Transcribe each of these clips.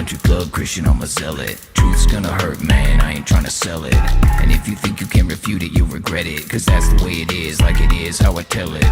country club Christian, I'm a zealot. Truth's gonna hurt, man, I ain't tryna sell it. And if you think you can refute it, you'll regret it. Cause that's the way it is, like it is, how I tell it.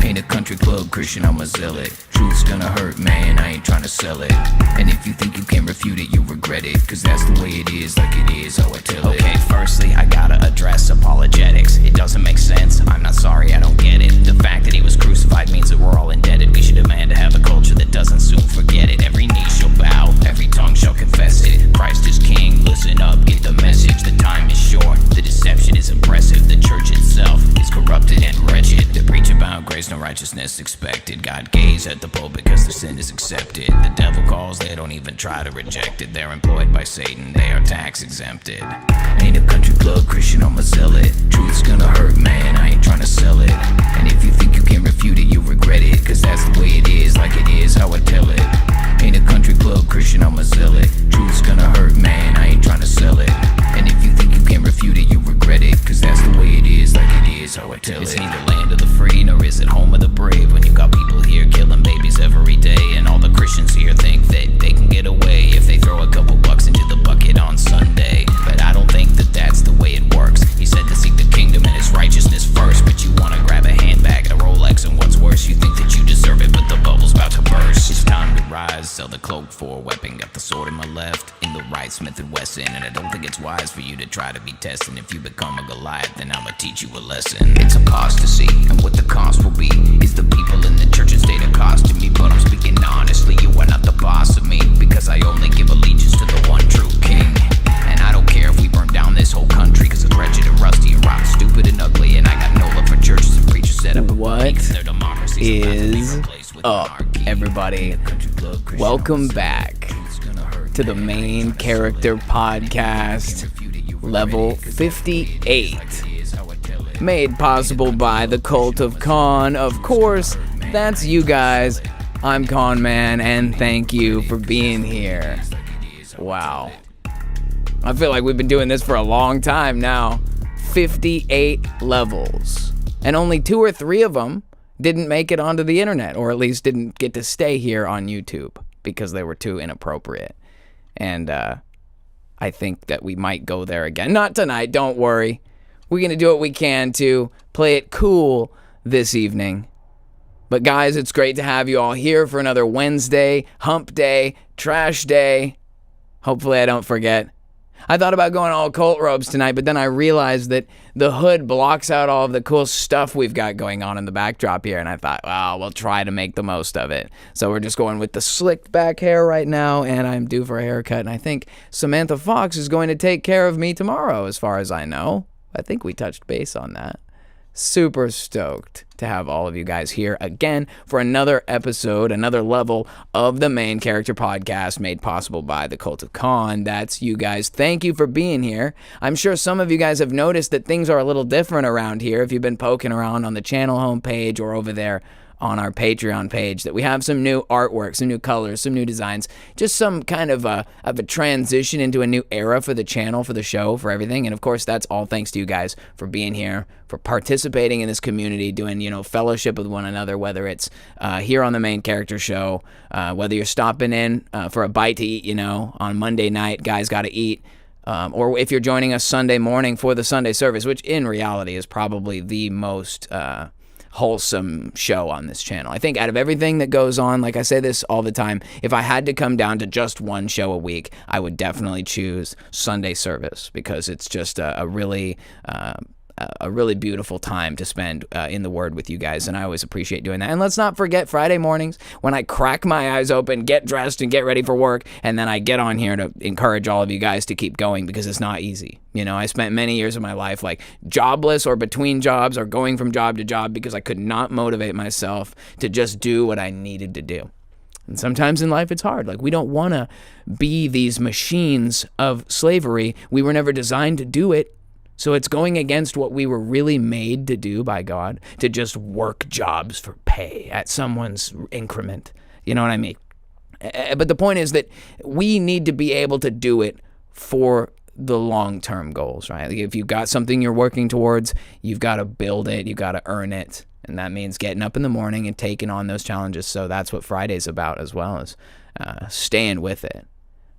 Ain't a country club Christian, I'm a zealot. Truth's gonna hurt, man, I ain't tryna sell it. And if you think you can refute it, you'll regret it. Cause that's the way it is, like it is, how I tell it. Okay, firstly, I gotta address apologetics. It doesn't make sense, I'm not sorry, I don't get it. The fact that he was crucified means that we're all indebted. We should demand to have a culture that doesn't soon forget it. Every knee shall bow, every tongue shall confess it. Christ is king, listen up, get the message. The time is short, the deception is impressive. The church itself is corrupted and wretched. They preach about grace, no righteousness expected. God gaze at the pulpit because their sin is accepted. The devil calls, they don't even try to reject it. They're employed by Satan, they are tax exempted. Ain't a country club Christian, I'm a zealot. Truth's gonna hurt, man, I ain't tryna sell it. And if you think you can refute it, you'll regret it. Cause that's the way it is, like it is, how I tell it. Ain't a country club Christian, I'm a zealot. Truth's gonna hurt, man, I ain't tryna sell it. And if you think you can refute it, you'll regret it. Cause that's the way it is, like it is, how I tell It's it. neither land of the free, nor is it home of the brave. When you got people here killing babies every day, and all the Christians here think that they can get away if they throw a couple bucks into the bucket on Sunday. But I don't think that that's the way it works. He said to seek the kingdom and its righteousness first. But you wanna grab a handbag, a Rolex, and what's worse, you think that you deserve it, but the bubble's about to burst. It's time to rise, sell the cloak for a weapon. Got the sword in my left, in the right, Smith & Wesson. And I don't think it's wise for you to try to be testing. If you become a Goliath, then I'ma teach you a lesson. It's a cost to see, and what the cost will be is the people in the church and state accosting me. But I'm speaking honestly, you are not the boss of me, because I only give allegiance to the one true king. And I don't care if we burn down this whole country, cause it's wretched and rusty and rotten, stupid and ugly. And I got no love for churches and preachers set up What is up, everybody? Welcome back to the Main Character Podcast, level 58. Made possible by the Cult of Con. Of course, that's you guys. I'm Con Man, and thank you for being here. Wow. I feel like we've been doing this for a long time now. 58 levels. And only 2 or 3 of them didn't make it onto the internet, or at least didn't get to stay here on YouTube because they were too inappropriate. And I think that we might go there again. Not tonight, don't worry. We're going to do what we can to play it cool this evening. But guys, it's great to have you all here for another Wednesday, hump day, trash day. Hopefully I don't forget. I thought about going all cult robes tonight, but then I realized that the hood blocks out all of the cool stuff we've got going on in the backdrop here, and I thought, well, we'll try to make the most of it. So we're just going with the slicked back hair right now, and I'm due for a haircut, and I think Samantha Fox is going to take care of me tomorrow, as far as I know. I think we touched base on that. Super stoked to have all of you guys here again for another episode, another level of the Main Character Podcast made possible by the Cult of Con. That's you guys. Thank you for being here. I'm sure some of you guys have noticed that things are a little different around here if you've been poking around on the channel homepage or over there on our Patreon page, that we have some new artwork, some new colors, some new designs, just some kind of a transition into a new era for the channel, for the show, for everything. And of course, that's all thanks to you guys for being here, for participating in this community, doing, fellowship with one another, whether it's here on the Main Character Show, whether you're stopping in for a bite to eat, on Monday night, guys gotta eat, or if you're joining us Sunday morning for the Sunday service, which in reality is probably the most wholesome show on this channel. I think out of everything that goes on, like I say this all the time, if I had to come down to just one show a week, I would definitely choose Sunday service, because it's just a really beautiful time to spend in the Word with you guys, and I always appreciate doing that. And let's not forget Friday mornings when I crack my eyes open, get dressed, and get ready for work, and then I get on here to encourage all of you guys to keep going, because it's not easy. I spent many years of my life like jobless or between jobs or going from job to job because I could not motivate myself to just do what I needed to do. And sometimes in life it's hard. Like, we don't want to be these machines of slavery. We were never designed to do it. So it's going against what we were really made to do by God, to just work jobs for pay at someone's increment. You know what I mean? But the point is that we need to be able to do it for the long-term goals, right? Like, if you've got something you're working towards, you've got to build it, you've got to earn it. And that means getting up in the morning and taking on those challenges. So that's what Friday's about, as well as staying with it.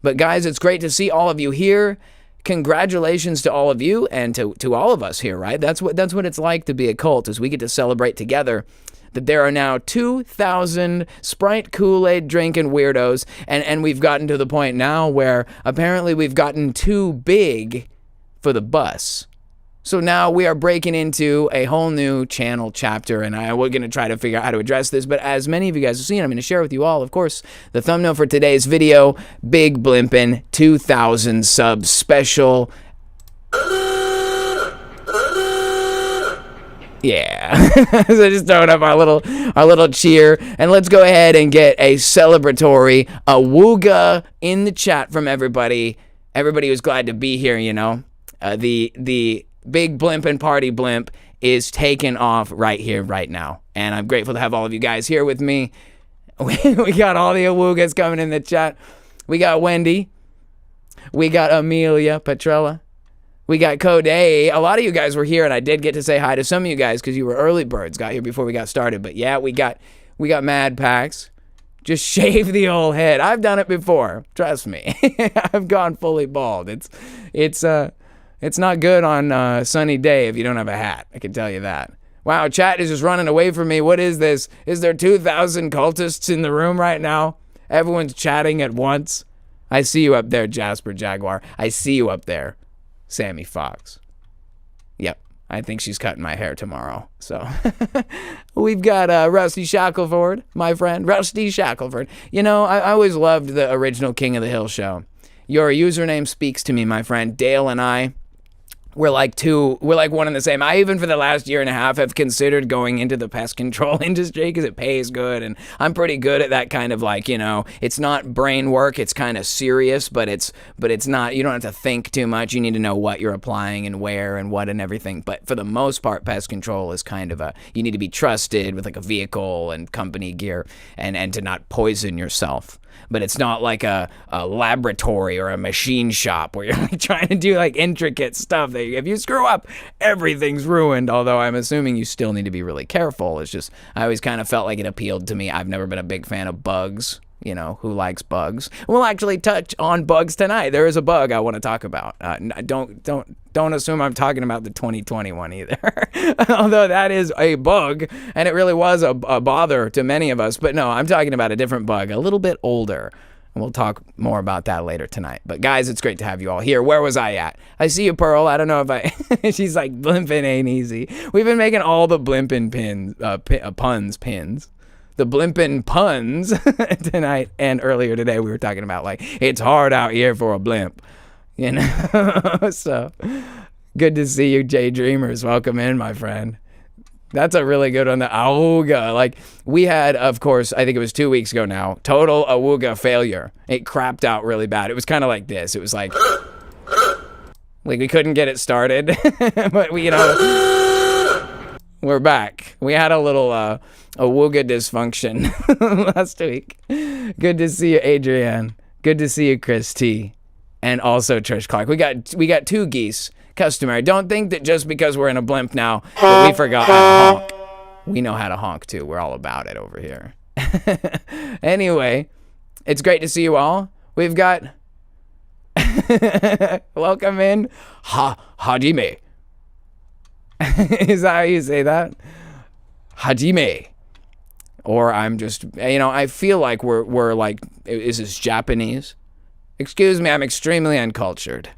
But guys, it's great to see all of you here. Congratulations to all of you and to all of us here, right? That's what it's like to be a cult, is we get to celebrate together that there are now 2,000 Sprite Kool-Aid drinking weirdos, and we've gotten to the point now where apparently we've gotten too big for the bus. So now we are breaking into a whole new channel chapter, and we're going to try to figure out how to address this. But as many of you guys have seen, I'm going to share with you all, of course, the thumbnail for today's video, Big BLIMPIN 2,000 subs special. Yeah. So just throwing up our little cheer, and let's go ahead and get a celebratory AWOOGAH in the chat from everybody. Everybody was glad to be here, you know. The Big BLIMPIN Party Blimp is taking off right here, right now. And I'm grateful to have all of you guys here with me. We got all the AWOOGAHs coming in the chat. We got Wendy. We got Amelia Petrella. We got Code A. A lot of you guys were here, and I did get to say hi to some of you guys because you were early birds, got here before we got started. But yeah, we got Mad Packs. Just shave the old head. I've done it before. Trust me. I've gone fully bald. It's not good on a sunny day if you don't have a hat. I can tell you that. Wow, chat is just running away from me. What is this? Is there 2,000 cultists in the room right now? Everyone's chatting at once. I see you up there, Jasper Jaguar. I see you up there, Sammy Fox. Yep, I think she's cutting my hair tomorrow. So we've got Rusty Shackleford, my friend. Rusty Shackleford. You know, I always loved the original King of the Hill show. Your username speaks to me, my friend. Dale and I, we're like one and the same. I even for the last year and a half have considered going into the pest control industry because it pays good, and I'm pretty good at that kind of, like, you know, it's not brain work, it's kind of serious, but it's not, you don't have to think too much. You need to know what you're applying and where and what and everything. But for the most part, pest control is kind of you need to be trusted with like a vehicle and company gear and to not poison yourself. But it's not like a laboratory or a machine shop where you're like trying to do like intricate stuff that if you screw up, everything's ruined. Although I'm assuming you still need to be really careful. It's just, I always kind of felt like it appealed to me. I've never been a big fan of bugs. You know, who likes bugs? We'll actually touch on bugs tonight. There is a bug I want to talk about. Don't assume I'm talking about the 2021 either. Although that is a bug, and it really was a bother to many of us. But no, I'm talking about a different bug, a little bit older. And we'll talk more about that later tonight. But guys, it's great to have you all here. Where was I at? I see you, Pearl. I don't know if she's like, BLIMPIN ain't easy. We've been making all the BLIMPIN pins. The BLIMPIN puns tonight and earlier today. We were talking about, like, it's hard out here for a blimp, you know. So good to see you, Jay Dreamers. Welcome in, my friend. That's a really good one. The AWOOGAH. Like, we had, of course, I think it was 2 weeks ago now, total AWOOGAH failure. It crapped out really bad. It was kind of like this. It was like we couldn't get it started, but we, you know, we're back. We had a little AWOOGAH dysfunction last week. Good to see you, Adrienne. Good to see you, Chris T. And also Trish Clark. We got two geese. Customary. Don't think that just because we're in a blimp now that we forgot how to honk. We know how to honk too. We're all about it over here. Anyway, it's great to see you all. We've got welcome in Hajime. Is that how you say that? Hajime. Or I'm just, you know, I feel like we're like, is this Japanese? Excuse me, I'm extremely uncultured.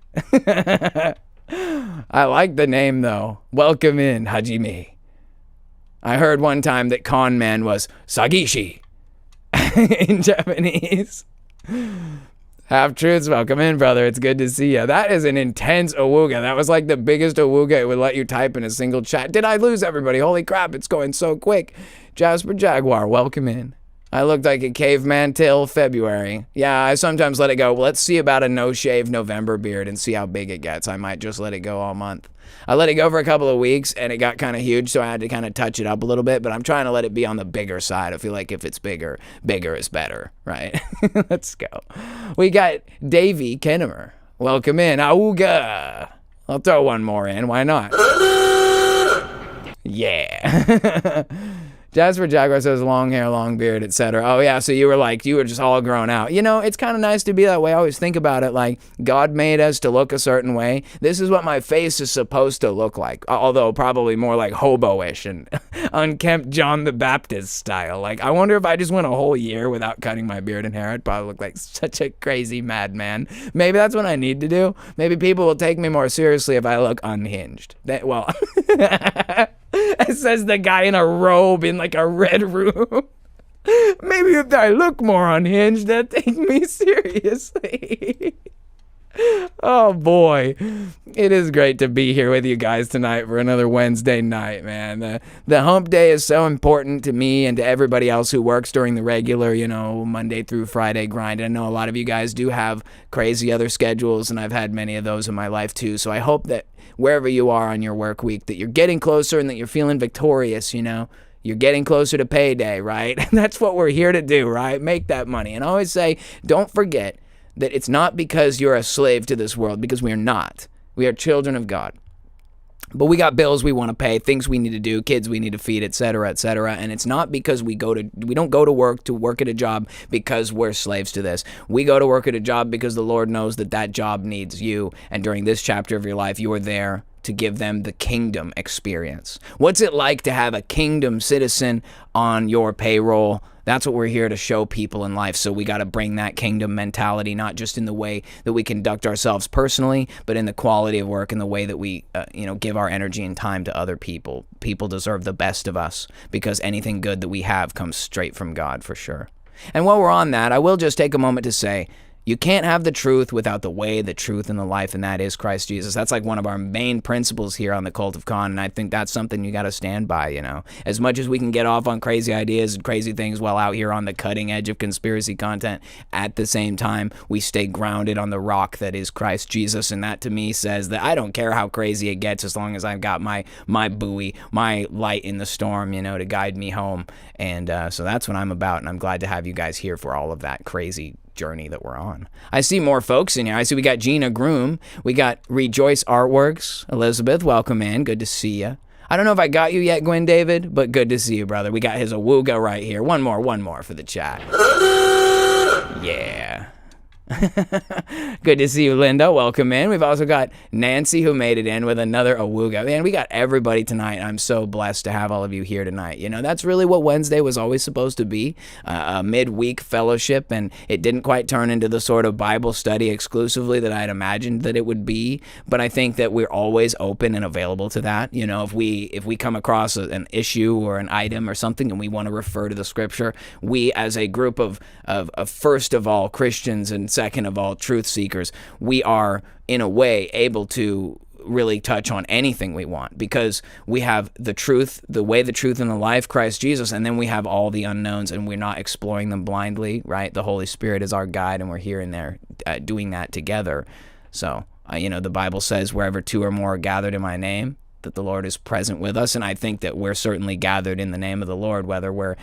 I like the name though. Welcome in, Hajime. I heard one time that con man was Sagishi in Japanese. Half truths, welcome in, brother. It's good to see you. That is an intense AWOOGAH. That was like the biggest AWOOGAH it would let you type in a single chat. Did I lose everybody? Holy crap, it's going so quick. Jasper Jaguar, welcome in. I looked like a caveman till February. Yeah, I sometimes let it go. Well, let's see about a no-shave November beard and see how big it gets. I might just let it go all month. I let it go for a couple of weeks, and it got kind of huge, so I had to kind of touch it up a little bit, but I'm trying to let it be on the bigger side. I feel like if it's bigger is better, right? Let's go. We got Davey Kennemer. Welcome in. AWOOGAH. I'll throw one more in. Why not? Yeah. Jasper Jaguar says long hair, long beard, etc. Oh yeah, so you were just all grown out. You know, it's kind of nice to be that way. I always think about it like God made us to look a certain way. This is what my face is supposed to look like, although probably more like hobo-ish and unkempt John the Baptist style. Like, I wonder if I just went a whole year without cutting my beard and hair, I'd probably look like such a crazy madman. Maybe that's what I need to do. Maybe people will take me more seriously if I look unhinged. It says the guy in a robe in like a red room. Maybe if I look more unhinged, they'll take me seriously. Oh boy, it is great to be here with you guys tonight for another Wednesday night, man. The hump day is so important to me and to everybody else who works during the regular, Monday through Friday grind. I know a lot of you guys do have crazy other schedules, and I've had many of those in my life too. So I hope that wherever you are on your work week, that you're getting closer and that you're feeling victorious, You're getting closer to payday, right? That's what we're here to do, right? Make that money. And I always say, don't forget that it's not because you're a slave to this world, because we are not. We are children of God. But we got bills we want to pay, things we need to do, kids we need to feed, etc., etc. And it's not because we don't go to work at a job because we're slaves to this. We go to work at a job because the Lord knows that job needs you. And during this chapter of your life, you are there to give them the kingdom experience. What's it like to have a kingdom citizen on your payroll? That's what we're here to show people in life. So we got to bring that kingdom mentality, not just in the way that we conduct ourselves personally, but in the quality of work and the way that we, give our energy and time to other people. People deserve the best of us because anything good that we have comes straight from God for sure. And while we're on that, I will just take a moment to say, you can't have the truth without the way, the truth, and the life, and that is Christ Jesus. That's like one of our main principles here on the Cult of Con, and I think that's something you got to stand by, As much as we can get off on crazy ideas and crazy things while out here on the cutting edge of conspiracy content, at the same time, we stay grounded on the rock that is Christ Jesus, and that to me says that I don't care how crazy it gets as long as I've got my buoy, my light in the storm, to guide me home. And so that's what I'm about, and I'm glad to have you guys here for all of that crazy journey that we're on. I see more folks in here. I see we got Gina Groom. We got Rejoice Artworks. Elizabeth, welcome in. Good to see you. I don't know if I got you yet, Gwen David, but good to see you, brother. We got his AWOOGAH right here. One more for the chat. Yeah. Good to see you, Linda. Welcome in. We've also got Nancy who made it in with another AWOOGAH. Man, we got everybody tonight. I'm so blessed to have all of you here tonight. That's really what Wednesday was always supposed to be, a midweek fellowship, and it didn't quite turn into the sort of Bible study exclusively that I'd imagined that it would be, but I think that we're always open and available to that. If we come across an issue or an item or something and we want to refer to the scripture, we as a group of first of all Christians and second of all truth seekers, we are in a way able to really touch on anything we want because we have the truth, the way, the truth, and the life, Christ Jesus, and then we have all the unknowns and we're not exploring them blindly, right? The Holy Spirit is our guide and we're here and there doing that together. So, the Bible says wherever two or more are gathered in my name, that the Lord is present with us, and I think that we're certainly gathered in the name of the Lord, whether we're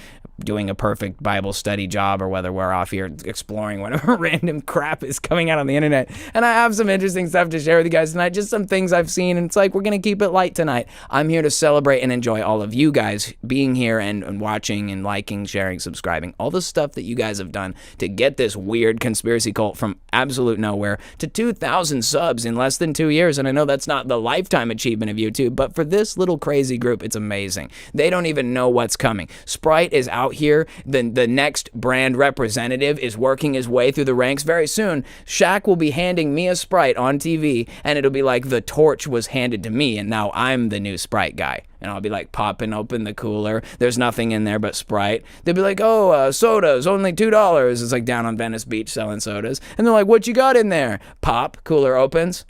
doing a perfect Bible study job or whether we're off here exploring whatever random crap is coming out on the internet. And I have some interesting stuff to share with you guys tonight, just some things I've seen, and it's like we're going to keep it light tonight. I'm here to celebrate and enjoy all of you guys being here and watching and liking, sharing, subscribing, all the stuff that you guys have done to get this weird conspiracy cult from absolute nowhere to 2,000 subs in less than 2 years. And I know that's not the lifetime achievement of YouTube, but for this little crazy group, it's amazing. They don't even know what's coming. Sprite is out here. The next brand representative is working his way through the ranks. Very soon, Shaq will be handing me a Sprite on TV, and it'll be like the torch was handed to me, and now I'm the new Sprite guy. And I'll be like popping open the cooler. There's nothing in there but Sprite. They'll be like, sodas, only $2. It's like down on Venice Beach selling sodas. And they're like, what you got in there? Pop, cooler opens.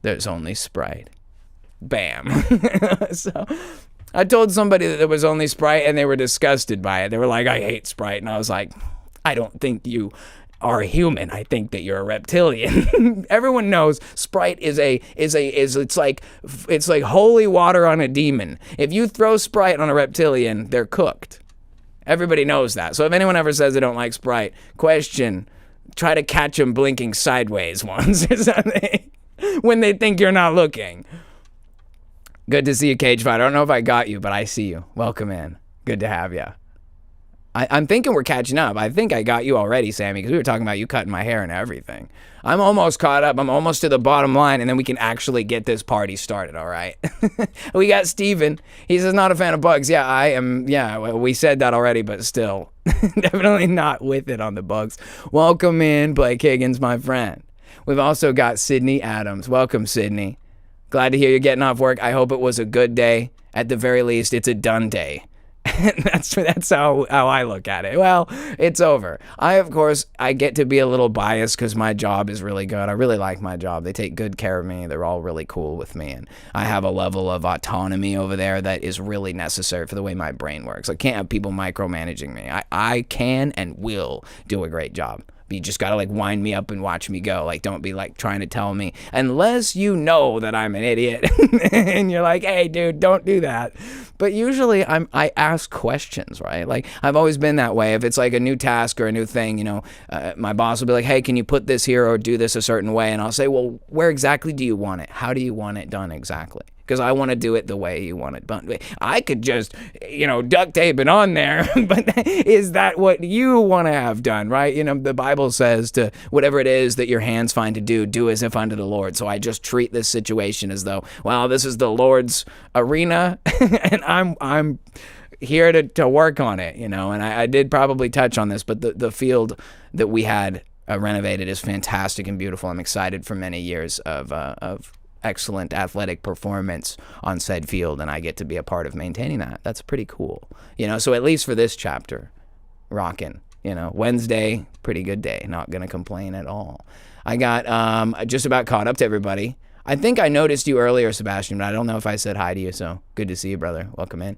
There's only Sprite. Bam. So I told somebody that there was only Sprite and they were disgusted by it. They were like, I hate Sprite. And I was like, I don't think you are a human. I think that you're a reptilian. Everyone knows Sprite is it's like holy water on a demon. If you throw Sprite on a reptilian, they're cooked. Everybody knows that. So if anyone ever says they don't like Sprite, try to catch them blinking sideways once or something when they think you're not looking. Good to see you, Cage Fighter. I don't know if I got you, but I see you. Welcome in. Good to have you. I'm thinking we're catching up. I think I got you already, Sammy, because we were talking about you cutting my hair and everything. I'm almost caught up. I'm almost to the bottom line, and then we can actually get this party started, all right? We got Steven. He says, not a fan of bugs. Yeah, I am. Yeah, well, we said that already, but still. Definitely not with it on the bugs. Welcome in, Blake Higgins, my friend. We've also got Sydney Adams. Welcome, Sydney. Glad to hear you're getting off work. I hope it was a good day. At the very least, it's a done day. that's how I look at it. Well, it's over. Of course, I get to be a little biased because my job is really good. I really like my job. They take good care of me. They're all really cool with me. And I have a level of autonomy over there that is really necessary for the way my brain works. I can't have people micromanaging me. I can and will do a great job. You just gotta like wind me up and watch me go. Like, don't be like trying to tell me, unless you know that I'm an idiot and you're like, hey dude, don't do that. But usually I ask questions, right? Like, I've always been that way. If it's like a new task or a new thing, you know, my boss will be like, hey, can you put this here or do this a certain way? And I'll say, well, where exactly do you want it? How do you want it done exactly? Because I want to do it the way you want it done. I could just, you know, duct tape it on there, but is that what you want to have done, right? You know, the Bible says to whatever it is that your hands find to do as if unto the Lord. So I just treat this situation as though, well, this is the Lord's arena, and I'm here to work on it, you know. And I did probably touch on this, but the field that we had renovated is fantastic and beautiful. I'm excited for many years of excellent athletic performance on said field, and I get to be a part of maintaining that. That's pretty cool, you know. So at least for this chapter, rocking, you know. Wednesday, pretty good day, not gonna complain at all. I got just about caught up to everybody. I think I noticed you earlier, Sebastian, but I don't know if I said hi to you, so good to see you, brother. Welcome in.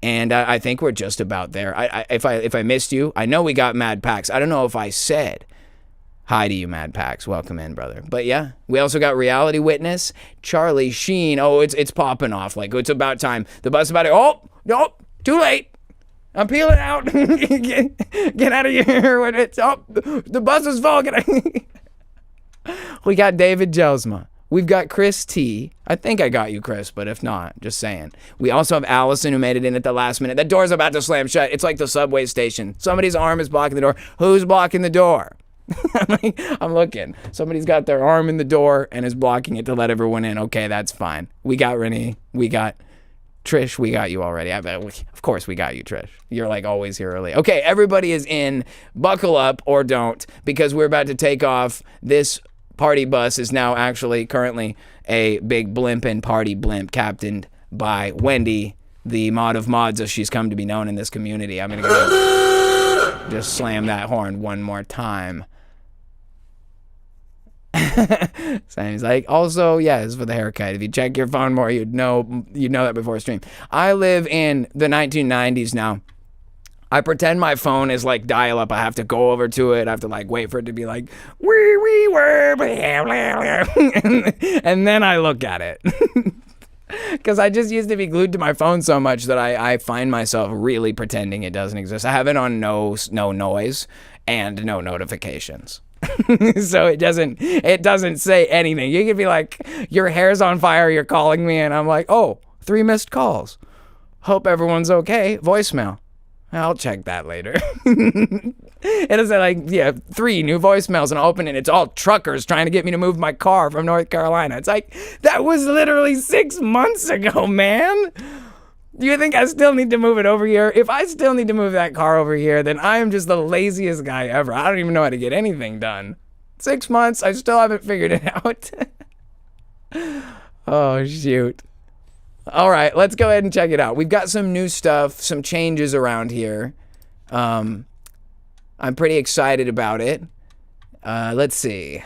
And I think we're just about there. If I missed you, I know we got Mad Pax. I don't know if I said hi to you, Mad Pax. Welcome in, brother. But yeah, we also got Reality Witness, Charlie Sheen. Oh, it's popping off. Like, it's about time. The bus is about to, oh, nope, too late. I'm peeling out. Get out of here when it's, oh, the bus is full. We got David Jelsma. We've got Chris T. I think I got you, Chris, but if not, just saying. We also have Allison, who made it in at the last minute. The door's about to slam shut. It's like the subway station. Somebody's arm is blocking the door. Who's blocking the door? I'm looking. Somebody's got their arm in the door and is blocking it to let everyone in. Okay, that's fine. We got Renee. We got Trish. We got you already. Of course we got you, Trish. You're like always here early. Okay, everybody is in. Buckle up or don't, because we're about to take off. This party bus is now actually currently a big BLIMPIN party blimp captained by Wendy, the mod of mods as she's come to be known in this community. I'm going to go just slam that horn one more time. Sammy's like, also, yes, for the haircut. If you check your phone more, you'd know that before stream. I live in the 1990s now. I pretend my phone is like dial up. I have to go over to it. I have to like wait for it to be like, wee blah, blah, blah. And then I look at it. Because I just used to be glued to my phone so much that I find myself really pretending it doesn't exist. I have it on no noise and no notifications. So it doesn't say anything. You could be like, your hair's on fire, you're calling me, and I'm like, oh, 3 missed calls. Hope everyone's okay. Voicemail. I'll check that later. It'll say like, yeah, 3 new voicemails, and I open it. It's all truckers trying to get me to move my car from North Carolina. It's like, that was literally 6 months ago, man. Do you think I still need to move it over here? If I still need to move that car over here, then I am just the laziest guy ever. I don't even know how to get anything done. 6 months, I still haven't figured it out. Oh, shoot. All right, let's go ahead and check it out. We've got some new stuff, some changes around here. I'm pretty excited about it. Let's see.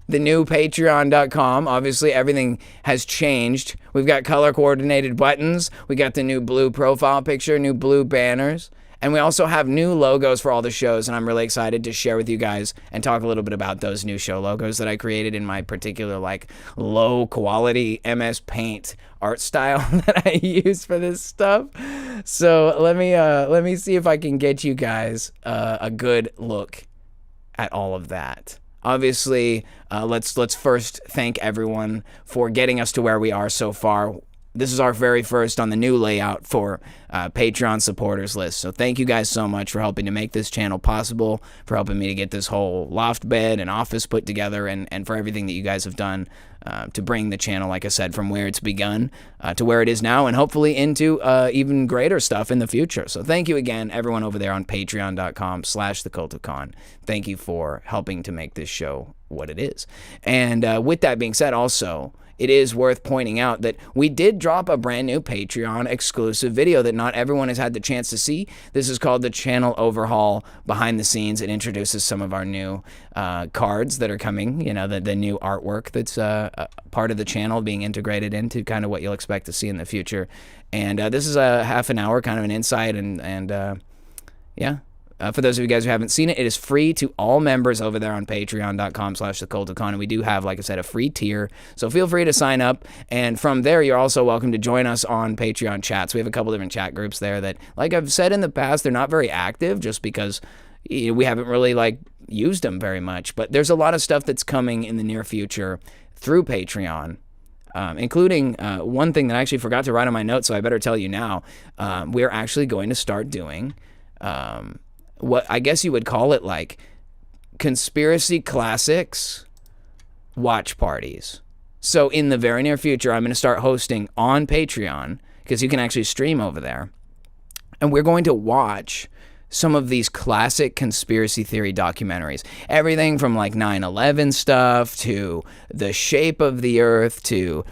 The new patreon.com, obviously everything has changed. We've got color coordinated buttons. We got the new blue profile picture, new blue banners. And we also have new logos for all the shows, and I'm really excited to share with you guys and talk a little bit about those new show logos that I created in my particular, like, low quality MS Paint art style that I use for this stuff. So let me see if I can get you guys a good look at all of that. Obviously, let's first thank everyone for getting us to where we are so far. this is our very first on the new layout for Patreon supporters list. So thank you guys so much for helping to make this channel possible, for helping me to get this whole loft bed and office put together, and for everything that you guys have done to bring the channel, like I said, from where it's begun to where it is now, and hopefully into even greater stuff in the future. So thank you again, everyone over there on patreon.com/thecultofcon. Thank you for helping to make this show what it is. And with that being said, also, it is worth pointing out that we did drop a brand new Patreon exclusive video that not everyone has had the chance to see. This is called the Channel Overhaul Behind the Scenes. It introduces some of our new cards that are coming, you know, the new artwork that's part of the channel being integrated into kind of what you'll expect to see in the future. And this is a half an hour, kind of an insight, and yeah. For those of you guys who haven't seen it, it is free to all members over there on patreon.com/thecultofcon. And we do have, like I said, a free tier. So feel free to sign up. And from there, you're also welcome to join us on Patreon chats. We have a couple different chat groups there that, like I've said in the past, they're not very active just because we haven't really used them very much. But there's a lot of stuff that's coming in the near future through Patreon. Including one thing that I actually forgot to write on my notes, so I better tell you now. We're actually going to start doing what I guess you would call it conspiracy classics watch parties. So in the very near future, I'm going to start hosting on Patreon, because you can actually stream over there. And we're going to watch some of these classic conspiracy theory documentaries. Everything from 9/11 stuff to the shape of the earth to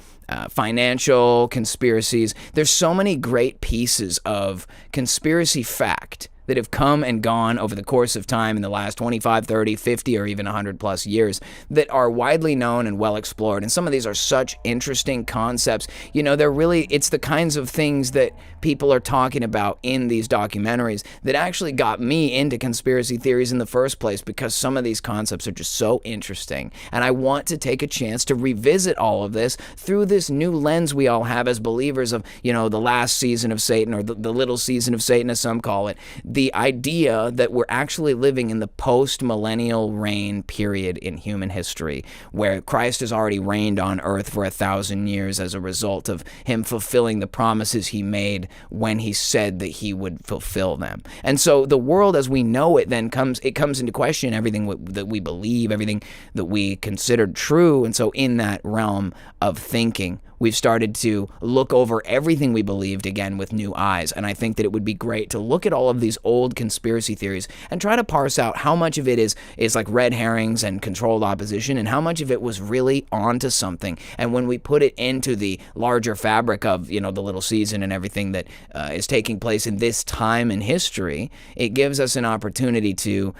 financial conspiracies. There's so many great pieces of conspiracy fact that have come and gone over the course of time in the last 25, 30, 50, or even 100 plus years that are widely known and well explored. And some of these are such interesting concepts. You know, it's the kinds of things that people are talking about in these documentaries that actually got me into conspiracy theories in the first place, because some of these concepts are just so interesting. And I want to take a chance to revisit all of this through this new lens we all have as believers of, the last season of Satan, or the little season of Satan, as some call it. The idea that we're actually living in the post-millennial reign period in human history, where Christ has already reigned on earth for 1,000 years as a result of him fulfilling the promises he made when he said that he would fulfill them. And so the world as we know it then comes into question, everything that we believe, everything that we considered true. And so in that realm of thinking, we've started to look over everything we believed again with new eyes. And I think that it would be great to look at all of these old conspiracy theories and try to parse out how much of it is like red herrings and controlled opposition, and how much of it was really onto something. And when we put it into the larger fabric of, the little season and everything that is taking place in this time in history, it gives us an opportunity to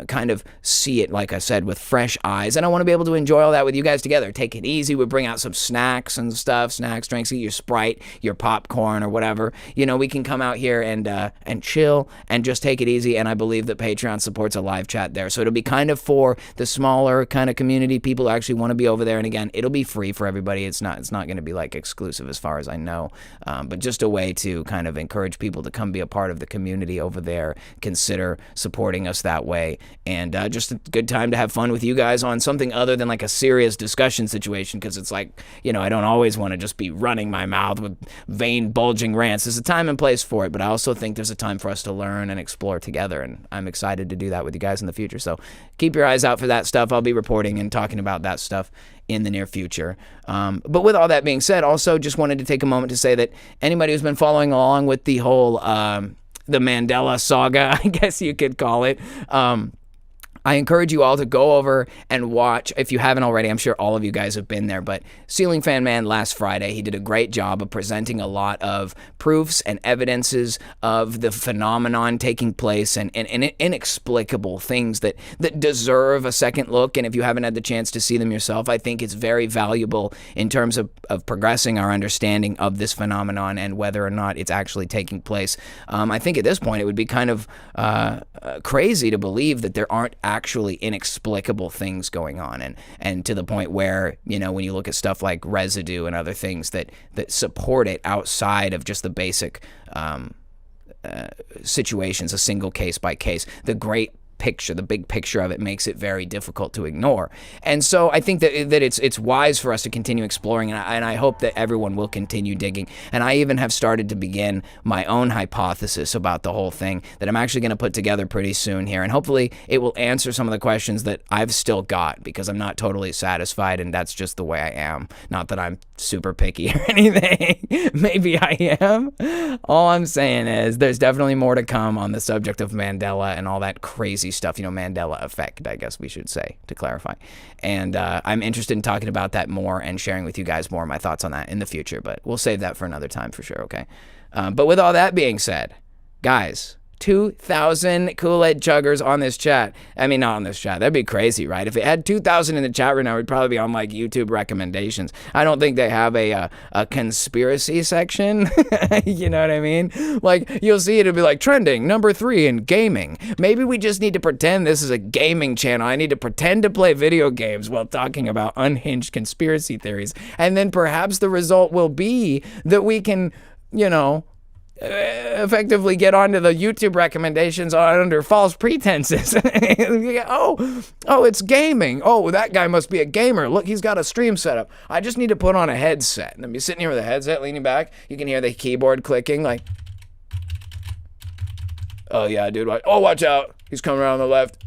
kind of see it, like I said, with fresh eyes. And I want to be able to enjoy all that with you guys together. Take it easy. We bring out some snacks and stuff, snacks, drinks, get your Sprite, your popcorn, or whatever. We can come out here and chill and just take it easy. And I believe that Patreon supports a live chat there. So it'll be kind of for the smaller kind of community, people who actually want to be over there. And again, it'll be free for everybody. It's not going to be exclusive as far as I know, but just a way to kind of encourage people to come be a part of the community over there. Consider supporting us that way. And just a good time to have fun with you guys on something other than a serious discussion situation, because it's I don't always want to just be running my mouth with vain, bulging rants. There's a time and place for it, but I also think there's a time for us to learn and explore together, and I'm excited to do that with you guys in the future. So keep your eyes out for that stuff. I'll be reporting and talking about that stuff in the near future. But with all that being said, also just wanted to take a moment to say that anybody who's been following along with the whole the Mandela saga, I guess you could call it, I encourage you all to go over and watch, if you haven't already. I'm sure all of you guys have been there, but Ceiling Fan Man last Friday, he did a great job of presenting a lot of proofs and evidences of the phenomenon taking place, and inexplicable things that deserve a second look. And if you haven't had the chance to see them yourself, I think it's very valuable in terms of progressing our understanding of this phenomenon and whether or not it's actually taking place. I think at this point it would be kind of crazy to believe that there aren't actually inexplicable things going on, and to the point where, when you look at stuff like residue and other things that support it outside of just the basic situations, a single case by case. The great picture, the big picture of it makes it very difficult to ignore. And so I think that it's wise for us to continue exploring, and I hope that everyone will continue digging. And I even have started to begin my own hypothesis about the whole thing that I'm actually going to put together pretty soon here, and hopefully it will answer some of the questions that I've still got, because I'm not totally satisfied, and that's just the way I am. Not that I'm super picky or anything. Maybe I am. All I'm saying is there's definitely more to come on the subject of Mandela and all that crazy stuff, Mandela effect, I guess we should say, to clarify. And I'm interested in talking about that more and sharing with you guys more of my thoughts on that in the future, but we'll save that for another time for sure, okay? But with all that being said, guys, 2,000 Kool-Aid chuggers on this chat. I mean, not on this chat. That'd be crazy, right? If it had 2,000 in the chat right now, we'd probably be on like YouTube recommendations. I don't think they have a conspiracy section. You know what I mean? Like, you'll see it'll be like trending number 3 in gaming. Maybe we just need to pretend this is a gaming channel. I need to pretend to play video games while talking about unhinged conspiracy theories. And then perhaps the result will be that we can, effectively get onto the YouTube recommendations under false pretenses. oh, it's gaming. Oh, that guy must be a gamer. Look, he's got a stream setup. I just need to put on a headset. And I'll be sitting here with a headset, leaning back. You can hear the keyboard clicking, like, oh yeah, dude. Watch out. He's coming around the left.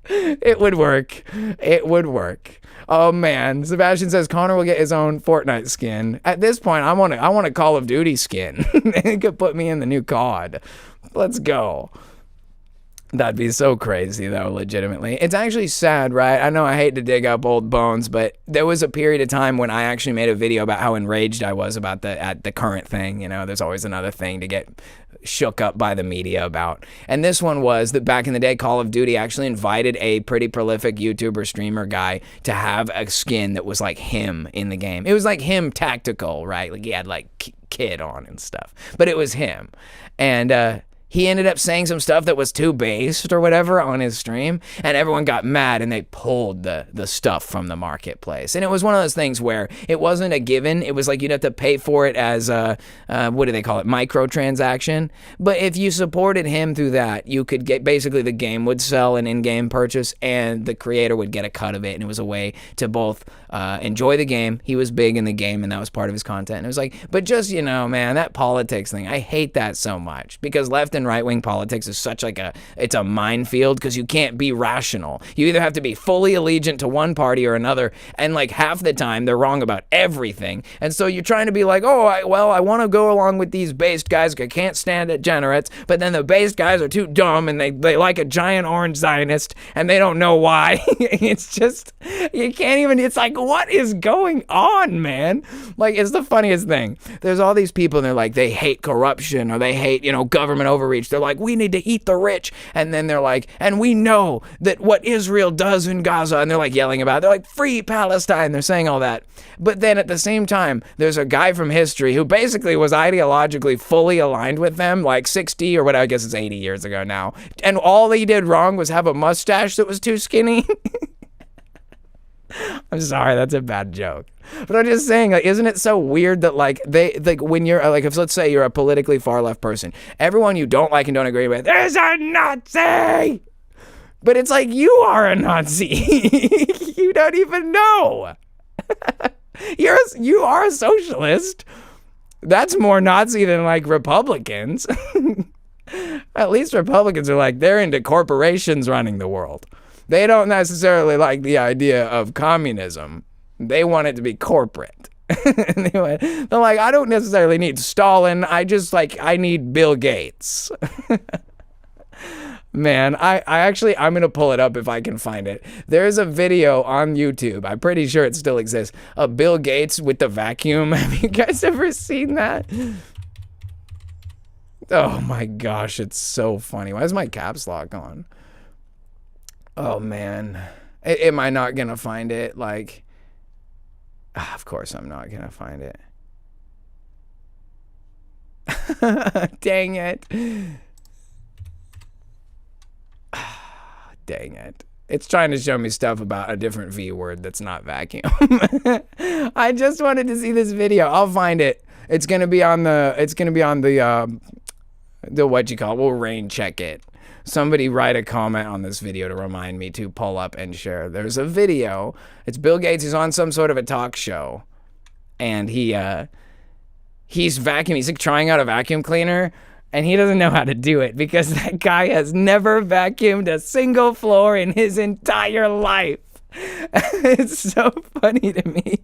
It would work. It would work. Oh man, Sebastian says Connor will get his own Fortnite skin. At this point, I want a Call of Duty skin. It could put me in the new COD. Let's go. That'd be so crazy though, legitimately. It's actually sad, right? I know I hate to dig up old bones, but there was a period of time when I actually made a video about how enraged I was about the current thing. There's always another thing to get shook up by the media about. And this one was that back in the day, Call of Duty actually invited a pretty prolific YouTuber streamer guy to have a skin that was like him in the game. It was like him tactical, right? Like he had like kid on and stuff, but it was him. And he ended up saying some stuff that was too based or whatever on his stream, and everyone got mad and they pulled the stuff from the marketplace. And it was one of those things where it wasn't a given. It was like you'd have to pay for it as a, what do they call it, microtransaction. But if you supported him through that, you could get, basically the game would sell an in-game purchase and the creator would get a cut of it. And it was a way to both enjoy the game. He was big in the game and that was part of his content. And it was like, but just, man, that politics thing, I hate that so much, because left and right-wing politics is such like it's a minefield, because you can't be rational. You either have to be fully allegiant to one party or another, and like half the time they're wrong about everything. And so you're trying to be like, I want to go along with these based guys, I can't stand degenerates, but then the based guys are too dumb and they like a giant orange Zionist and they don't know why. It's just, you can't even, it's like, what is going on, man? Like, it's the funniest thing. There's all these people and they're like, they hate corruption or they hate, government overreach. They're like, we need to eat the rich. And then they're like, and we know that what Israel does in Gaza, and they're like yelling about it. They're like, free Palestine. They're saying all that. But then at the same time, there's a guy from history who basically was ideologically fully aligned with them, like 60 or what, I guess it's 80 years ago now. And all he did wrong was have a mustache that was too skinny. I'm sorry, that's a bad joke. But I'm just saying, like, isn't it so weird that like when you're like, if let's say you're a politically far left person, everyone you don't like and don't agree with is a Nazi. But it's like, you are a Nazi. You don't even know. You are a socialist. That's more Nazi than like Republicans. At least Republicans are like, they're into corporations running the world. They don't necessarily like the idea of communism. They want it to be corporate. They're like, I don't necessarily need Stalin. I need Bill Gates. Man, I'm going to pull it up if I can find it. There's a video on YouTube, I'm pretty sure it still exists, of Bill Gates with the vacuum. Have you guys ever seen that? Oh my gosh, it's so funny. Why is my caps lock on? Oh man, am I not gonna find it? Like, of course I'm not gonna find it. Dang it. Dang it. It's trying to show me stuff about a different V word that's not vacuum. I just wanted to see this video. I'll find it. It's gonna be on the we'll rain check it. Somebody write a comment on this video to remind me to pull up and share. There's a video. It's Bill Gates. He's on some sort of a talk show, and he's vacuuming. He's like trying out a vacuum cleaner, and he doesn't know how to do it because that guy has never vacuumed a single floor in his entire life. It's so funny to me.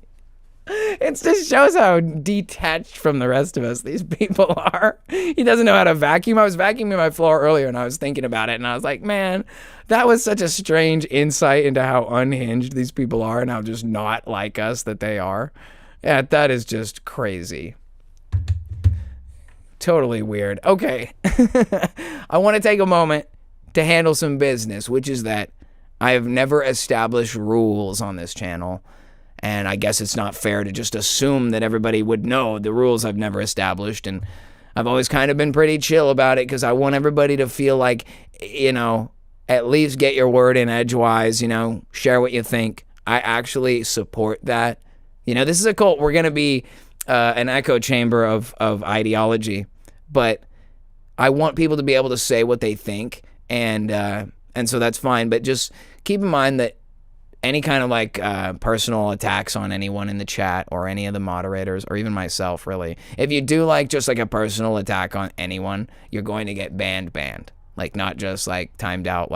It just shows how detached from the rest of us these people are. He doesn't know how to vacuum. I was vacuuming my floor earlier and I was thinking about it and I was like, man, that was such a strange insight into how unhinged these people are and how just not like us that they are. Yeah, that is just crazy. Totally weird. Okay. I want to take a moment to handle some business, which is that I have never established rules on this channel. And I guess it's not fair to just assume that everybody would know the rules I've never established. And I've always kind of been pretty chill about it because I want everybody to feel like, at least get your word in edgewise, share what you think. I actually support that. This is a cult. We're going to be an echo chamber of ideology. But I want people to be able to say what they think. And so that's fine. But just keep in mind that any kind of personal attacks on anyone in the chat or any of the moderators or even myself, really. If you do just a personal attack on anyone, you're going to get banned. Not just timed out,